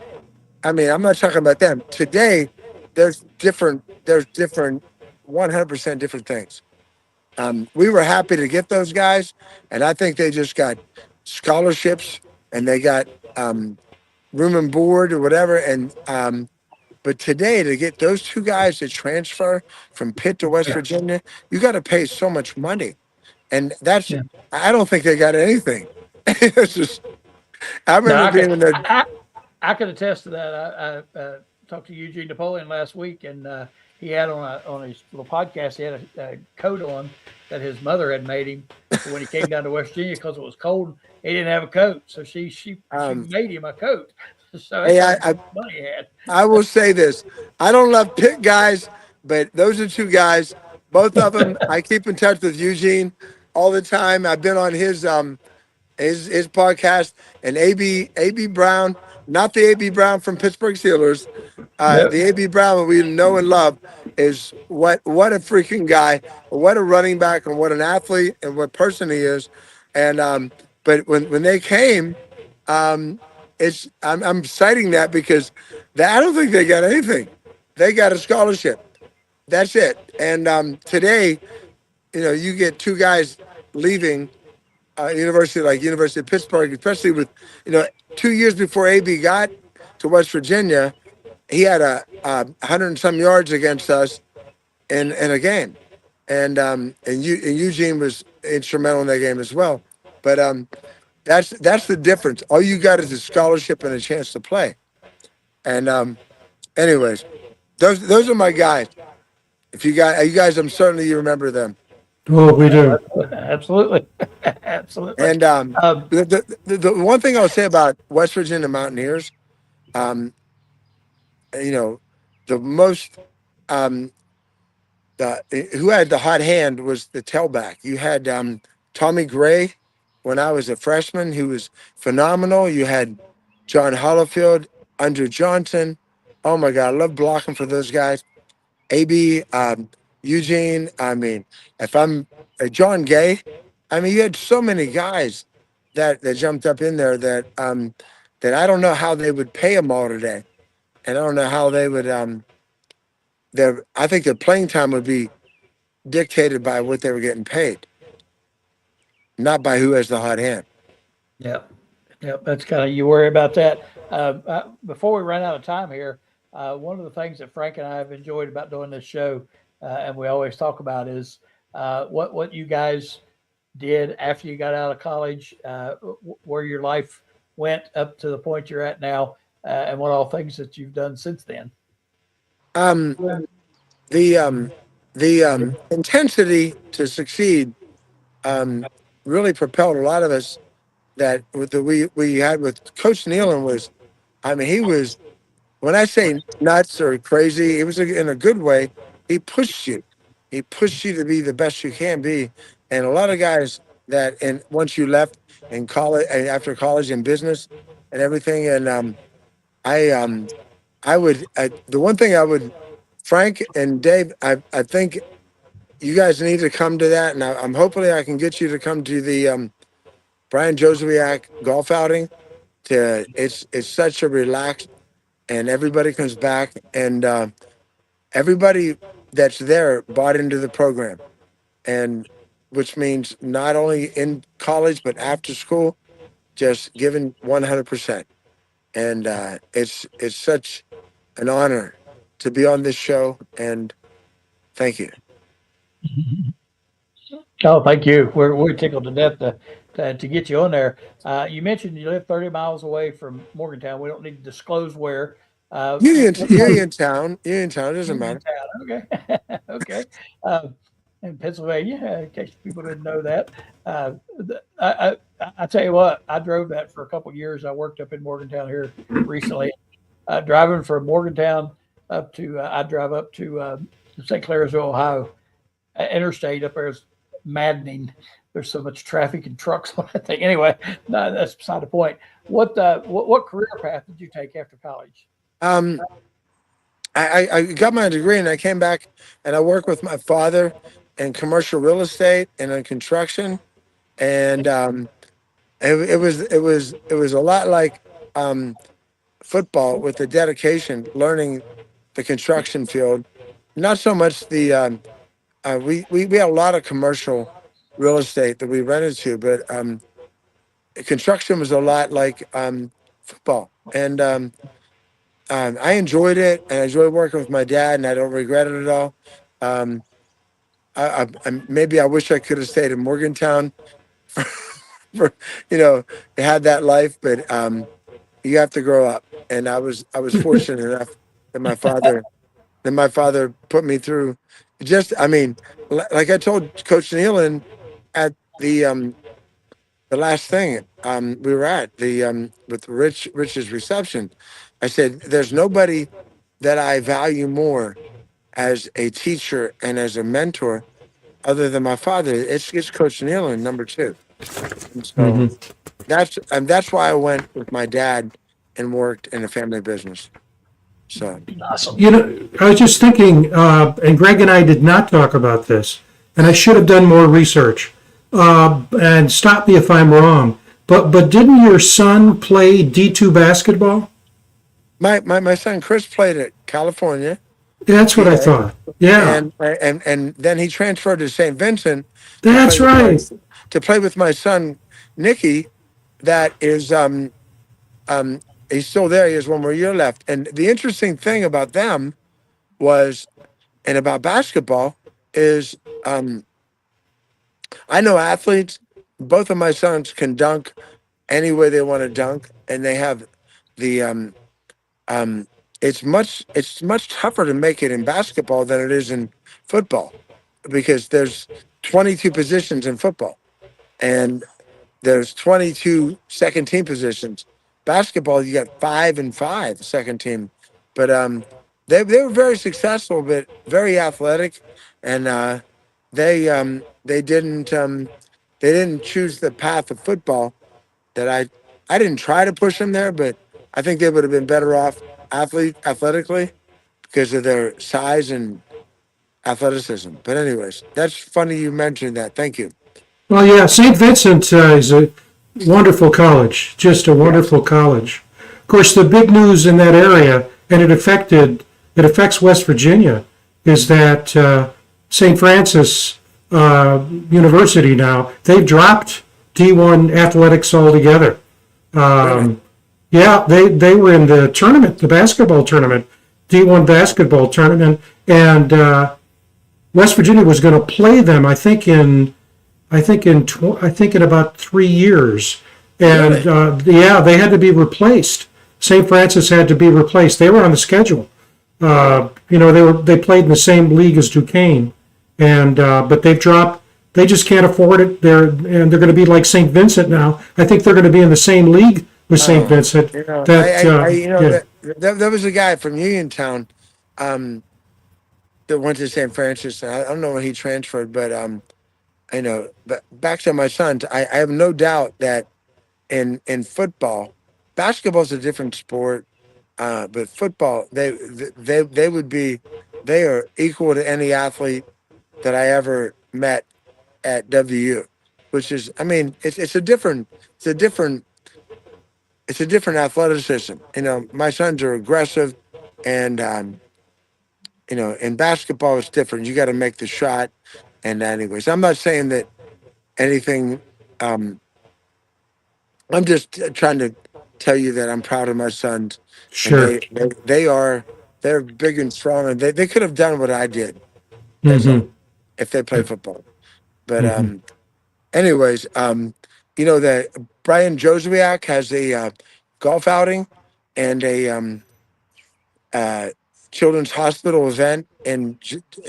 I mean, I'm not talking about them. Today, there's different, 100% different things. We were happy to get those guys, and I think they just got scholarships and they got room and board or whatever. And but today, to get those two guys to transfer from Pitt to West Yeah. Virginia, you got to pay so much money, and that's Yeah. I don't think they got anything. It's just I No, remember being in there. I could attest to that. I talked to Eugene Napoleon last week, and he had on his little podcast, he had a coat on that his mother had made him for when he came down to West Virginia because it was cold. He didn't have a coat, so she made him a coat. So that's Hey, how much money he had. I will say this: I don't love Pitt guys, but those are two guys. Both of them, I keep in touch with Eugene all the time. I've been on his podcast, and AB Brown, not the AB Brown from Pittsburgh Steelers, Yep. the AB Brown that we know and love is what a freaking guy, what a running back, and what an athlete, and what person he is. And but when they came, it's I'm citing that because I don't think they got anything. They got a scholarship. That's it. And today, you get two guys leaving university like University of Pittsburgh, especially with 2 years before AB got to West Virginia, he had a 100 and some yards against us in a game, and Eugene was instrumental in that game as well. But that's the difference. All you got is a scholarship and a chance to play. And anyways, those are my guys. If you guys, I'm certainly you remember them. Oh, we do. Absolutely. Absolutely. And Um, the one thing I'll say about West Virginia Mountaineers, um, the most who had the hot hand was the tailback. You had Tommy Gray when I was a freshman, who was phenomenal. You had John Hollifield, Andrew Johnson. Oh my God, I love blocking for those guys. AB, Eugene. I mean, if I'm John Gay, I mean, you had so many guys that jumped up in there that I don't know how they would pay them all today, and I don't know how they would. I think their playing time would be dictated by what they were getting paid, not by who has the hot hand. Yep. Yep. That's kind of, you worry about that. Before we run out of time here, one of the things that Frank and I have enjoyed about doing this show, and we always talk about, is what you guys did after you got out of college, where your life went up to the point you're at now, and what all things that you've done since then. Um, the intensity to succeed really propelled a lot of us. That with we had with Coach Nehlen was, I mean, he was, when I say nuts or crazy, it was in a good way. He pushed you. He pushed you to be the best you can be. And a lot of guys that, and once you left in college, after college in business and everything, and the one thing I would, Frank and Dave, I think you guys need to come to that, and I'm hopefully I can get you to come to the Brian Joswiak golf outing. It's such a relaxed, and everybody comes back, and everybody that's there bought into the program, and which means not only in college but after school, just giving 100%. And it's such an honor to be on this show, and thank you. Oh, thank you. We're tickled to death to get you on there. You mentioned you live 30 miles away from Morgantown. We don't need to disclose where. Uniontown, it doesn't matter. Okay. Okay. In Pennsylvania, in case people didn't know that. I tell you what, I drove that for a couple of years. I worked up in Morgantown here recently. Driving from Morgantown up to, I drive up to St. Clairsville, Ohio. Interstate up there is maddening. There's so much traffic and trucks on that thing. Anyway, no, that's beside the point. What career path did you take after college? I got my degree and I came back and I worked with my father in commercial real estate and in construction, and it was a lot like football with the dedication, learning the construction field. Not so much the we had a lot of commercial real estate that we rented to, but construction was a lot like football, and I enjoyed it, and I enjoyed working with my dad, and I don't regret it at all. Um, maybe I wish I could have stayed in Morgantown for had that life, but you have to grow up, and I was fortunate enough that my father put me through. Just, I mean, like I told Coach Nehlen at the last thing we were at the with Rich's reception, I said, "There's nobody that I value more as a teacher and as a mentor other than my father. It's Coach Nehlen, number two." And so Mhm. that's why I went with my dad and worked in a family business. So Awesome. I was just thinking, and Greg and I did not talk about this, and I should have done more research. And stop me if I'm wrong, but didn't your son play D2 basketball? my son Chris played at California, That's what I PA, thought. Yeah, and then he transferred to St. Vincent to play that's with my right. son Nicky. That is um he's still there. He has one more year left. And the interesting thing about them was, and about basketball, is I know athletes. Both of my sons can dunk any way they want to dunk, and they have the um it's much tougher to make it in basketball than it is in football, because there's 22 positions in football, and there's 22 second team positions. Basketball, you got 5 and 5 second team, but they were very successful, but very athletic, and they didn't choose the path of football that I didn't try to push them there, but I think they would have been better off athletically because of their size and athleticism. But anyways, that's funny you mentioned that. Thank you. Well, yeah, St. Vincent is a wonderful college, just a Yes. wonderful college. Of course, the big news in that area, and it affects West Virginia, is that St. Francis University now, they've dropped D1 athletics altogether. Really? Yeah, they were in the tournament, the basketball tournament, D1 basketball tournament, and West Virginia was going to play them. I think in about 3 years, and Really? yeah, they had to be replaced. St. Francis had to be replaced. They were on the schedule. They played in the same league as Duquesne, and but they've dropped. They just can't afford it. They're going to be like St. Vincent now. I think they're going to be in the same league with St. Oh, Vincent. That yeah. there was a guy from Uniontown um, that went to St. Francis. And I don't know when he transferred, but But back to my sons, I have no doubt that in football, basketball's a different sport, but football, they would be, they are equal to any athlete that I ever met at WU, which is, I mean, it's a different it's a different athleticism. My sons are aggressive, and in basketball it's different. You got to make the shot. And anyways, I'm not saying that anything. Um, I'm just trying to tell you that I'm proud of my sons, and Sure. they're big and strong, and they could have done what I did as Hmm. if they played football. But Hmm. anyways, that Brian Joswiak has a golf outing and a uh, children's hospital event in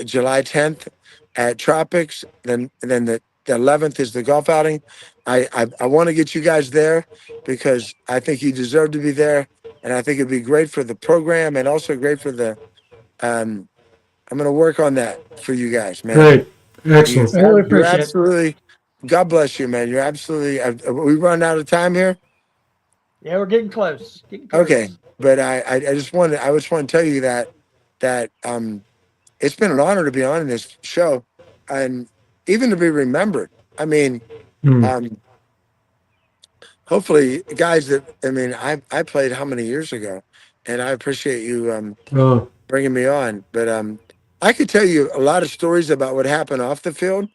July 10th at Tropics. Then the 11th is the golf outing. I want to get you guys there because I think you deserve to be there, and I think it'd be great for the program and also great for the. Um, I'm going to work on that for you guys, man. Great. Excellent. I really You're appreciate it. absolutely. God bless you, man. You're absolutely. We run out of time here. Yeah, we're getting close. Getting Okay, close. but I just want to tell you that it's been an honor to be on this show, and even to be remembered. I mean, Mm. hopefully, guys. I played how many years ago? and I appreciate you Oh. bringing me on. But I could tell you a lot of stories about what happened off the field,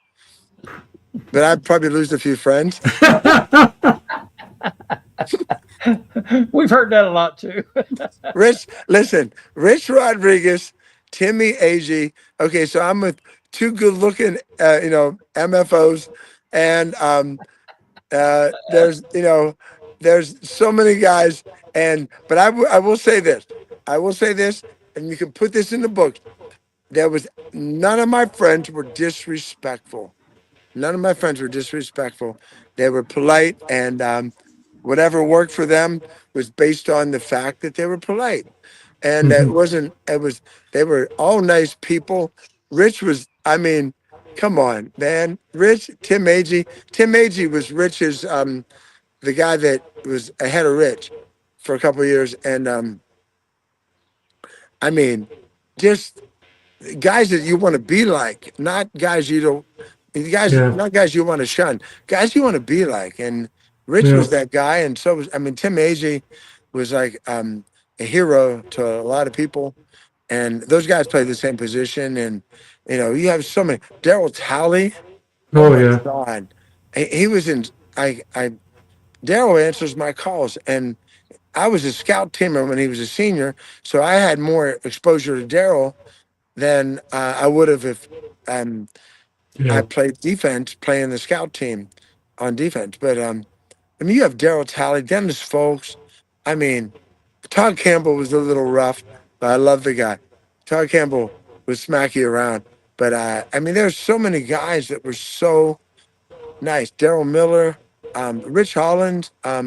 but I'd probably lose a few friends. We've heard that a lot too. Rich Rodriguez, Timmy Agee. Okay, so I'm with two good-looking, MFOs, and there's so many guys, but I will say this, and you can put this in the book. There was none of my friends were disrespectful. None of my friends were disrespectful. They were polite, and whatever worked for them was based on the fact that they were polite. And it Mhm. wasn't. It was. They were all nice people. Rich was. I mean, come on, man. Rich, Tim Agee. Tim Agee was Rich's. The guy that was ahead of Rich for a couple of years, and I mean, just guys that you want to be like, not guys you don't, Yeah. not guys you want to shun, guys you want to be like. And Rich Yeah. was that guy, and so was, I mean, Tim Agee was like a hero to a lot of people, and those guys played the same position. And you have so many. Daryl Talley, oh Oh my yeah. God, he was in. I Daryl answers my calls, and I was a scout teamer when he was a senior, so I had more exposure to Daryl than I would have if I Yeah. played defense, playing the scout team on defense. But I mean, you have Daryl Talley, Dennis Folks. I mean, Todd Campbell was a little rough, but I love the guy. Todd Campbell was smacky around, but I mean, there's so many guys that were so nice. Daryl Miller, Rich Holland. I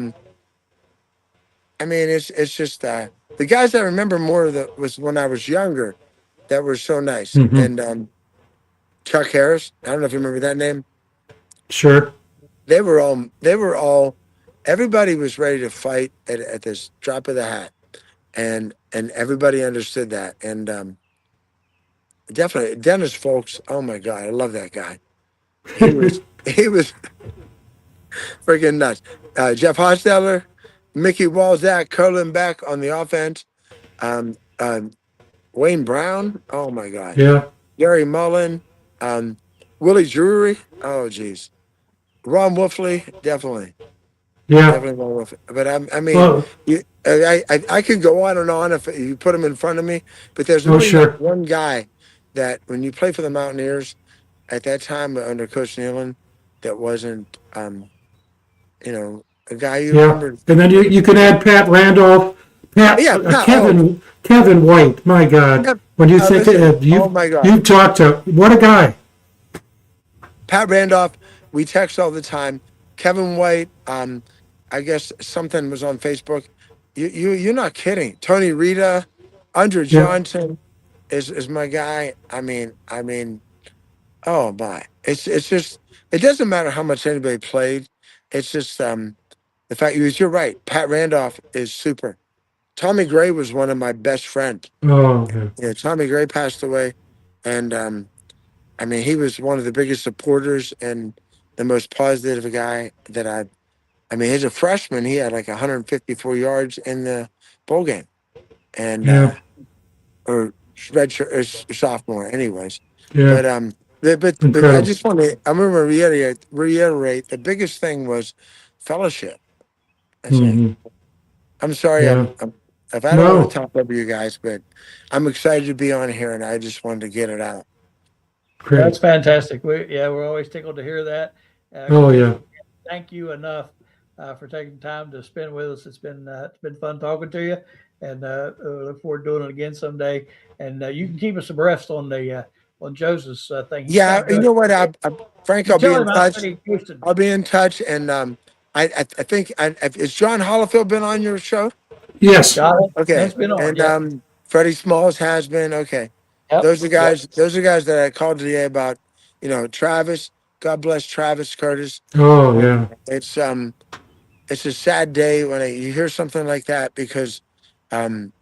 mean, it's just the guys I remember more that was when I was younger that were so nice. Hmm. And Chuck Harris, I don't know if you remember that name. Sure. They were all everybody was ready to fight at this drop of the hat. And everybody understood that. And definitely Dennis Folks, oh my God, I love that guy. He was freaking nuts. Jeff Hostetler, Mickey Walzak curling back on the offense. Um, um, Wayne Brown, oh my God. Yeah. Gary Mullen, um, Willie Drury, oh geez. Ron Wolfley, definitely. Yeah. Definitely Ron Wolfley. But I mean, Well. I could go on if you put them in front of me, but there's Oh really not sure. one guy that when you play for the Mountaineers at that time under Coach Nehlen that wasn't, a guy you Yeah. remember. And then you can add Pat Randolph, Pat Yeah, Pat, Kevin White. My God. yeah, When you think listen, oh you my God. you talked to what a guy. Pat Randolph, we text all the time. Kevin White, I guess something was on Facebook. You're not kidding. Tony Rita, Andre Yeah. Johnson is my guy. I mean, oh my. It's just it doesn't matter how much anybody played. It's just the fact you're right. Pat Randolph is super. Tommy Gray was one of my best friends. Oh yeah. Yeah, Tommy Gray passed away, and I mean, he was one of the biggest supporters and the most positive guy that I mean, as a freshman, he had like 154 yards in the bowl game, and Yeah. or redshirt or sophomore, anyways. Yeah. But but I Incredible. just want to. I'm going to reiterate. The biggest thing was fellowship. That's it. Hmm. I'm sorry. Yeah. If I don't want to No. talk over you guys, but I'm excited to be on here, and I just wanted to get it out. That's Great. fantastic. We're always tickled to hear that. Oh Chris, yeah. thank you enough for taking time to spend with us. It's been fun talking to you, and look forward to doing it again someday. And you can keep us abreast on Joseph's thing. He's Yeah, kind of you doing. know what, Frank, You I'll be tell in him I'm touch. pretty Houston. I'll be in touch, and I think is John Holofield been on your show? Yes. John Okay, has been on. and Yep. Freddie Smalls has been. Okay, Yep. those are Yep. guys. Those are guys that I called today about. Travis. God bless Travis Curtis. Oh yeah. It's a sad day when you hear something like that because, um,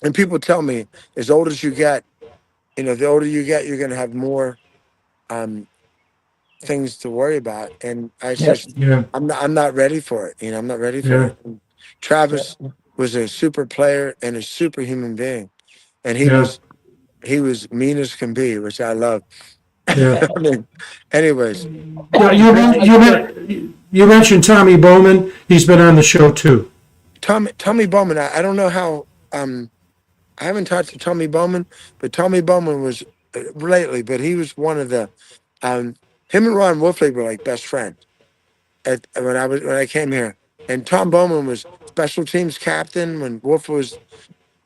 and people tell me as old as you get, the older you get, you're going to have more um things to worry about, and I Yep. just Yeah. I'm not ready for it. I'm not ready for Yeah. it. And Travis, Yep. was a super player and a super human being, and Yeah. he was mean as can be, which I love. Yeah. I mean, anyways, Yeah, And Chris, you mentioned Tommy Bowman. He's been on the show too. Tommy Bowman. I don't know how. I haven't talked to Tommy Bowman, but Tommy Bowman was lately. But he was one of the. Him and Ron Wolfley were like best friends when I came here. And Tom Bowman was special teams captain when Wolf was.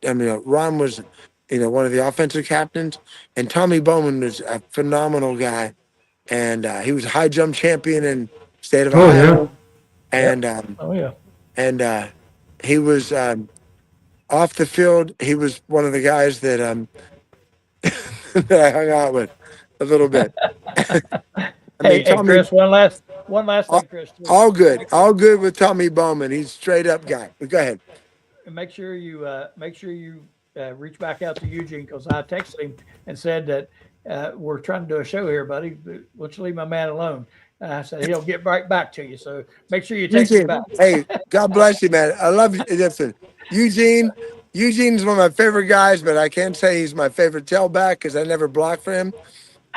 I mean, Ron was, one of the offensive captains, and Tommy Bowman was a phenomenal guy, and he was high jump champion in state of Oh yeah. Iowa, and oh yeah, and he was off the field. He was one of the guys that that I hung out with a little bit. I mean, hey, Tommy, Chris, one last thing, Chris. Too. all good with Tommy Bowman. He's a straight up guy. But go ahead. Make sure you reach back out to Eugene, because I texted him and said that we're trying to do a show here, buddy. Why don't you leave my man alone? And I said he'll get right back to you. So make sure you text him back. Hey, God bless you, man. I love you. Listen, Eugene's one of my favorite guys, but I can't say he's my favorite tailback because I never blocked for him.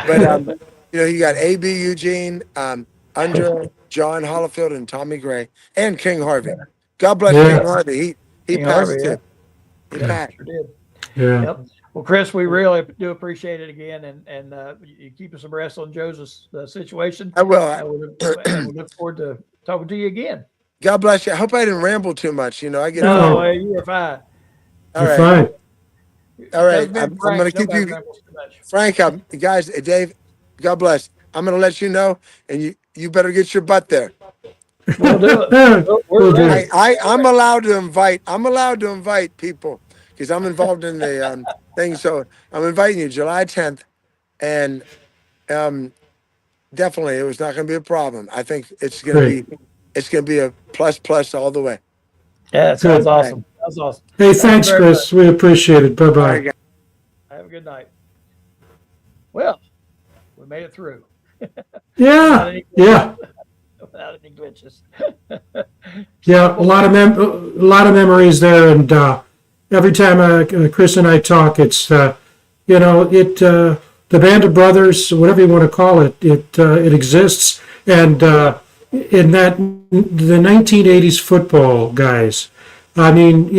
But you got AB Eugene, under John Hollifield and Tommy Gray and King Harvey. God bless Yeah. King Harvey. He King passed Harvey, too. He passed. Sure did. Yeah. Yep. Well, Chris, we really do appreciate it again, and you keep us abreast on Joe's situation. I will. And we look forward to talking to you again. God bless you. I hope I didn't ramble too much. I get No, No. you were fine. all You're right. fine. All right. Doesn't mean I'm Frank, going to keep nobody you, rambles too much. Frank. Guys, Dave. God bless. I'm going to let you know, and you better get your butt there. We'll do it. We're We'll do ready. it. I'm allowed to invite. I'm allowed to invite people because I'm involved in the thing. So I'm inviting you July 10th, and definitely it was not going to be a problem. I think it's going Great. to be a plus all the way. Yeah, that sounds Good. awesome. That's awesome. Hey, thanks, very Chris. We appreciate it. Bye All bye. right, guys. Have a good night. Well, we made it through. Yeah. Yeah. Without any glitches. Yeah. A lot of memories there, and every time Chris and I talk, it's the band of brothers, whatever you want to call it, it exists, and in that the 1980s football guys. I mean,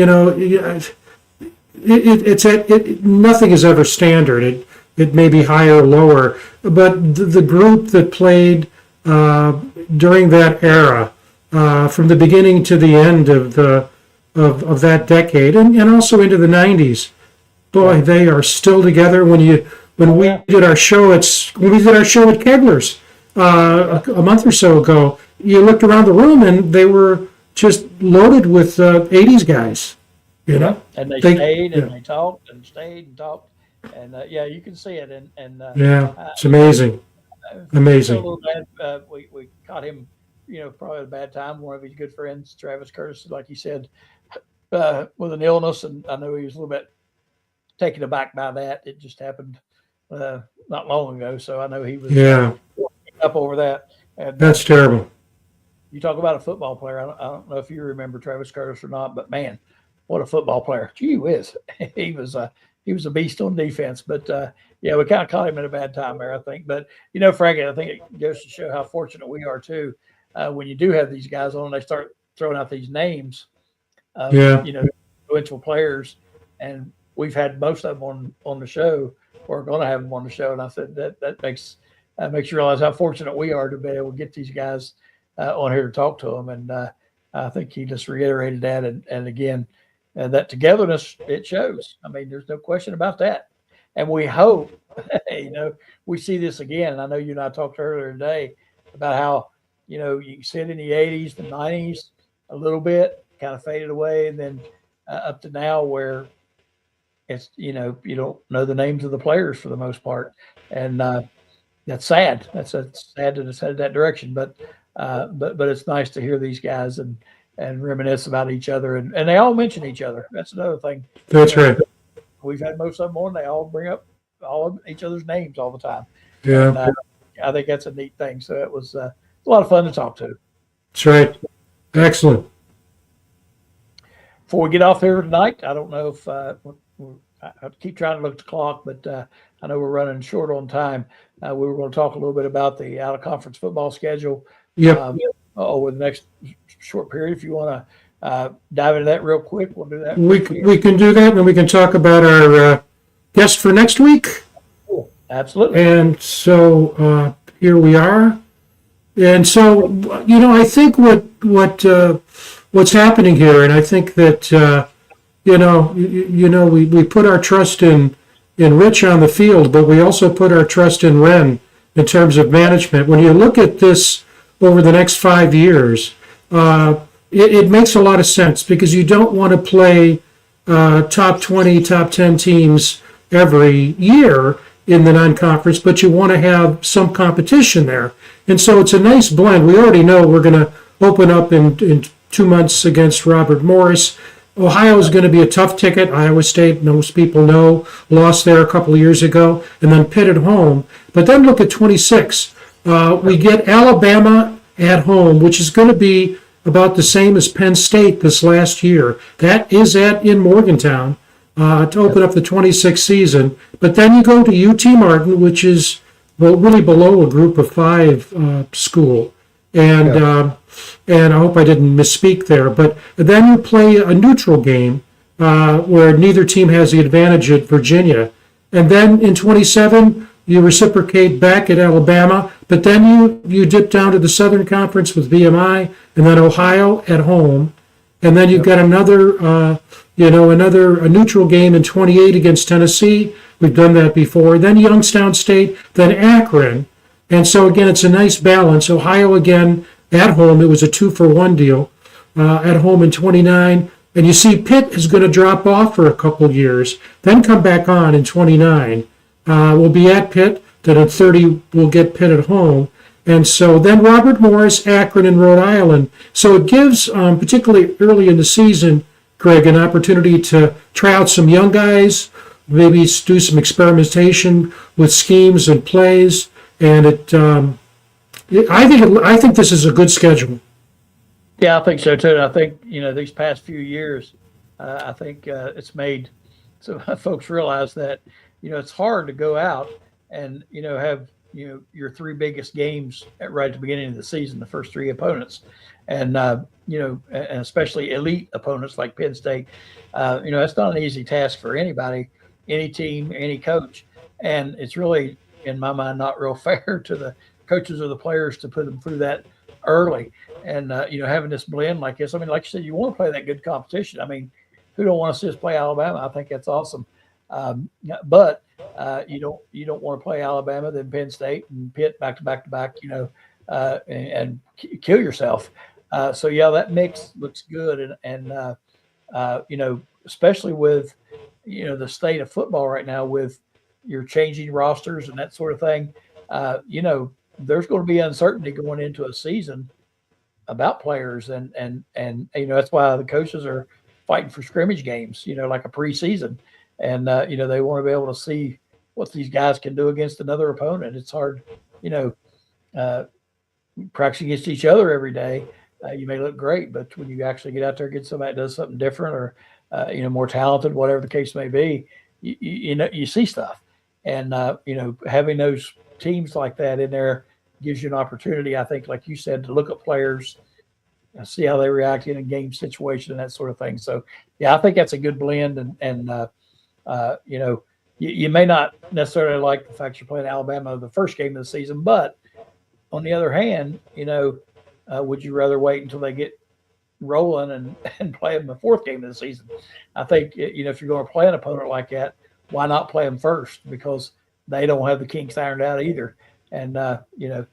nothing is ever standard. It may be higher or lower, but the group that played during that era, from the beginning to the end of that decade, and also into the 90s, boy, they are still together. When we did our show at Kegler's a month or so ago, you looked around the room and they were just loaded with 80s guys. And they stayed and they talked and stayed and talked, and you can see it. And it's amazing. Amazing. A little bad. We caught him, probably at a bad time. One of his good friends, Travis Curtis, like you said, with an illness, and I know he was a little bit taken aback by that. It just happened not long ago, so I know he was up over that. And that's terrible. You talk about a football player. I don't know if you remember Travis Curtis or not, but man, what a football player! Gee whiz, he was a beast on defense. But we kind of caught him at a bad time there, I think. But Frankie, I think it goes to show how fortunate we are too. When you do have these guys on, they start throwing out these names of influential players, and we've had most of them on the show, or going to have them on the show. And I said that makes you realize how fortunate we are to be able to get these guys on here to talk to them. And I think he just reiterated that. And again, that togetherness, it shows. I mean, there's no question about that. And we hope, we see this again. And I know you and I talked earlier today about how, you can see it in the 80s, the 90s a little bit, kind of faded away. And then up to now where it's, you don't know the names of the players for the most part. And that's sad. That's sad that it's headed that direction. But it's nice to hear these guys and reminisce about each other, and they all mention each other. That's another thing. That's right. We've had most of them on. They all bring up all of each other's names all the time. Yeah. And, I think that's a neat thing. So it was a lot of fun to talk to. That's right. Excellent. before we get off here tonight, I don't know if I keep trying to look at the clock, but I know we're running short on time. We were going to talk a little bit about the out of conference football schedule over the next short period. If you want to dive into that real quick, we'll do that. We can do that, and then we can talk about our guest for next week. Cool. Absolutely. And so here we are. And so, I think what's happening here, and I think that we put our trust in Rich on the field, but we also put our trust in Ren in terms of management. When you look at this over the next 5 years, it makes a lot of sense because you don't want to play top 20, top 10 teams every year in the non-conference, but you want to have some competition there. And so it's a nice blend. We already know we're going to open up in 2 months against Robert Morris. Ohio is going to be a tough ticket. Iowa State, most people know, lost there a couple of years ago, and then Pitt at home. But then look at 26. We get Alabama at home, which is going to be about the same as Penn State this last year. That is in Morgantown to open up the 26th season. But then you go to UT Martin, which is really below a group of 5 school. And I hope I didn't misspeak there. But then you play a neutral game where neither team has the advantage at Virginia. And then in 27, you reciprocate back at Alabama. But then you dip down to the Southern Conference with VMI, and then Ohio at home. And then you've got another neutral game in 28 against Tennessee. We've done that before. Then Youngstown State, then Akron. And so, again, it's a nice balance. Ohio, again, at home, it was a 2-for-1 deal. At home in 29. And you see Pitt is going to drop off for a couple years, then come back on in 29. We'll be at Pitt. Then at 30, we'll get Pitt at home. And so then Robert Morris, Akron, and Rhode Island. So it gives, particularly early in the season, Greg, an opportunity to try out some young guys, maybe do some experimentation with schemes and plays. And I think this is a good schedule. Yeah, I think so too. And I think these past few years, I think it's made some folks realize that it's hard to go out and have your 3 biggest games right at the beginning of the season, the first 3 opponents, and and especially elite opponents like Penn State. That's not an easy task for anybody, any team, any coach, and it's really, in my mind, not real fair to the coaches or the players to put them through that early. And having this blend like this, I mean, like you said, you want to play that good competition. I mean, who don't want to see us play Alabama? I think that's awesome. But you don't want to play Alabama, then Penn State and Pitt back to back, and kill yourself. So yeah, that mix looks good, and especially with the state of football right now, with your changing rosters and that sort of thing. There's going to be uncertainty going into a season about players, and that's why the coaches are fighting for scrimmage games, like a preseason. And, they want to be able to see what these guys can do against another opponent. It's hard, practice against each other every day. You may look great, but when you actually get out there and get somebody that does something different or, more talented, whatever the case may be, you see stuff. And, having those teams like that in there gives you an opportunity, I think, like you said, to look at players, see how they react in a game situation and that sort of thing. So, yeah, I think that's a good blend. And you may not necessarily like the fact you're playing Alabama the first game of the season, but on the other hand, would you rather wait until they get rolling and play them the 4th game of the season? I think, if you're going to play an opponent like that, why not play them first? Because they don't have the kinks ironed out either. And, you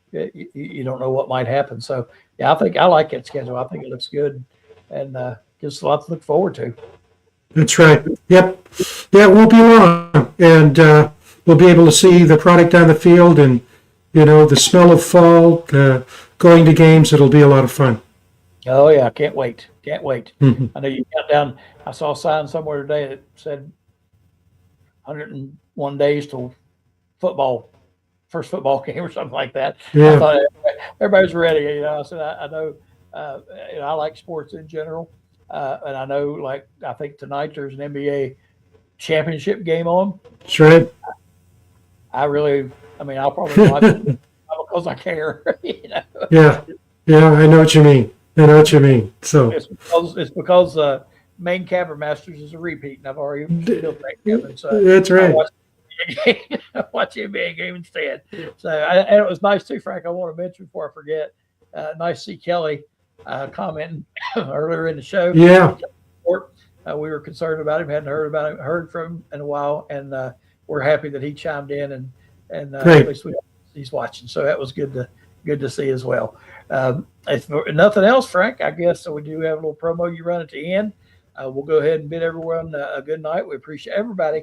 don't know what might happen. So, yeah, I like that schedule. I think it looks good and gives us a lot to look forward to. That's right. Yep. Yeah, it won't be long. And we'll be able to see the product on the field and, the smell of fall, going to games. It'll be a lot of fun. Oh, yeah. Can't wait. Mm-hmm. I know you got down. I saw a sign somewhere today that said 101 days till first football game or something like that. Yeah. I thought everybody's ready. I said, I know, I like sports in general. And I know, like, I think tonight there's an NBA championship game on. That's right. I'll probably watch it because I care. Yeah. Yeah, I know what you mean. I know what you mean. So It's because Maine Cavern Masters is a repeat, and I've already built that cabin. So that's I right. watch the NBA game instead. So and it was nice too, Frank. I want to mention before I forget. Nice to see Kelly commenting earlier in the show. Yeah. We were concerned about him, hadn't heard from him in a while, and we're happy that he chimed in and Great. at least he's watching. So that was good to see as well. If nothing else, Frank, I guess so we do have a little promo you run at the end. We'll go ahead and bid everyone a good night. We appreciate everybody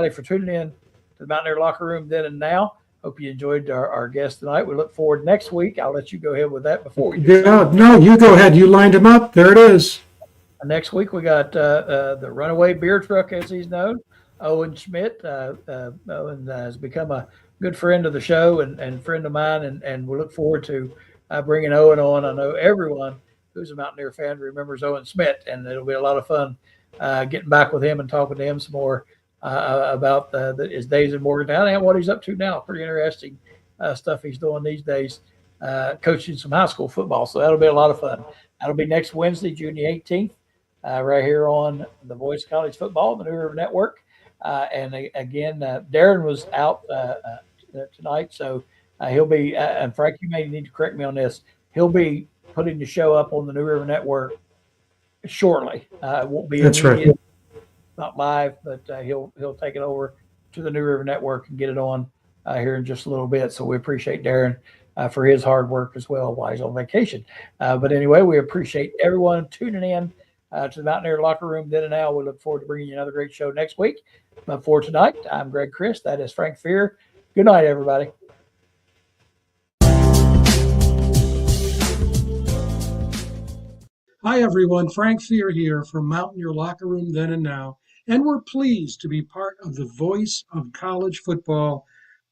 for tuning in to the Mountaineer Locker Room then and now. Hope you enjoyed our guest tonight. We look forward next week. I'll let you go ahead with that before we do. No, you go ahead. You lined them up. There it is. Next week we got the Runaway Beer Truck, as he's known, Owen Schmidt. Owen has become a good friend of the show and friend of mine, and we look forward to bringing Owen on. I know everyone who's a Mountaineer fan remembers Owen Schmidt, and it'll be a lot of fun getting back with him and talking to him some more about his days in Morgantown and what he's up to now. Pretty interesting stuff he's doing these days, coaching some high school football. So that'll be a lot of fun. That'll be next Wednesday, June the 18th, right here on the Voice of College Football, the New River Network. And again, Darren was out tonight, so he'll be, and Frank, you may need to correct me on this, he'll be putting the show up on the New River Network shortly. It won't be That's right. Not live, but he'll take it over to the New River Network and get it on here in just a little bit. So we appreciate Darren for his hard work as well while he's on vacation. But anyway, we appreciate everyone tuning in to the Mountaineer Locker Room then and now. We look forward to bringing you another great show next week. But for tonight, I'm Greg Crist. That is Frank Fear. Good night, everybody. Hi, everyone. Frank Fear here from Mountaineer Locker Room then and now. And we're pleased to be part of the Voice of College Football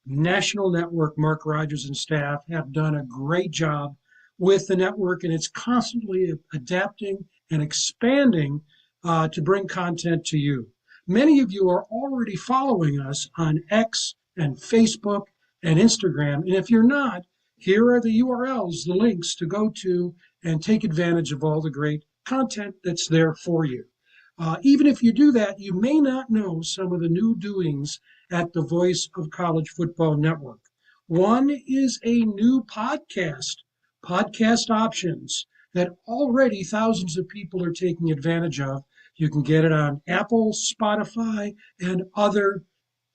National Network. Mark Rogers and staff have done a great job with the network, and it's constantly adapting and expanding to bring content to you. Many of you are already following us on X and Facebook and Instagram. And if you're not, here are the URLs, the links to go to and take advantage of all the great content that's there for you. Even if you do that, you may not know some of the new doings at the Voice of College Football Network. One is a new podcast options that already thousands of people are taking advantage of. You can get it on Apple, Spotify, and other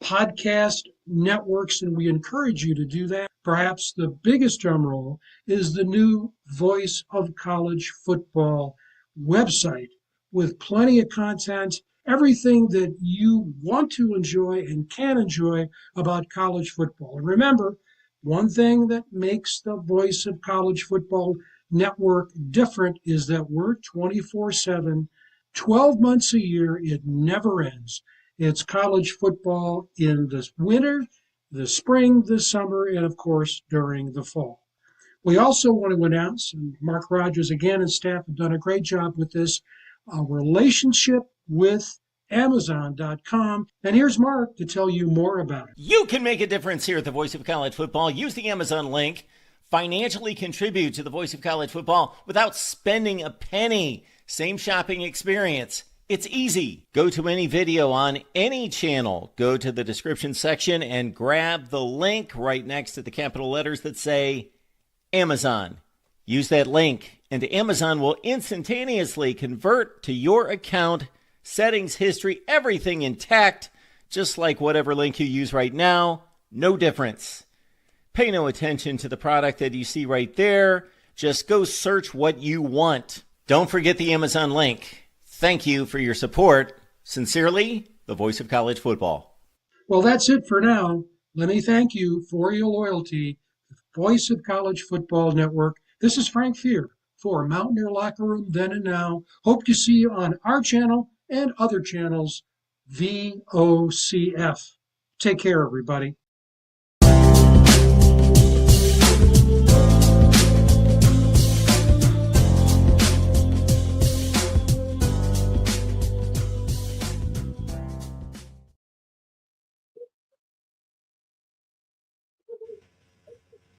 podcast networks, and we encourage you to do that. Perhaps the biggest drum roll is the new Voice of College Football website with plenty of content, everything that you want to enjoy and can enjoy about college football. And remember, one thing that makes the Voice of College Football Network different is that we're 24/7, 12 months a year. It never ends. It's college football in the winter, the spring, the summer, and of course, during the fall. We also want to announce, and Mark Rogers again and staff have done a great job with this, a relationship with Amazon.com. And here's Mark to tell you more about it. You can make a difference here at the Voice of College Football. Use the Amazon link. Financially contribute to the Voice of College Football without spending a penny. Same shopping experience. It's easy. Go to any video on any channel. Go to the description section and grab the link right next to the capital letters that say Amazon. Use that link, and Amazon will instantaneously convert to your account, settings, history, everything intact, just like whatever link you use right now. No difference. Pay no attention to the product that you see right there. Just go search what you want. Don't forget the Amazon link. Thank you for your support. Sincerely, the Voice of College Football. Well, that's it for now. Let me thank you for your loyalty. The Voice of College Football Network. This is Frank Fear for Mountaineer Locker Room then and now. Hope to see you on our channel and other channels, VOCF. Take care, everybody.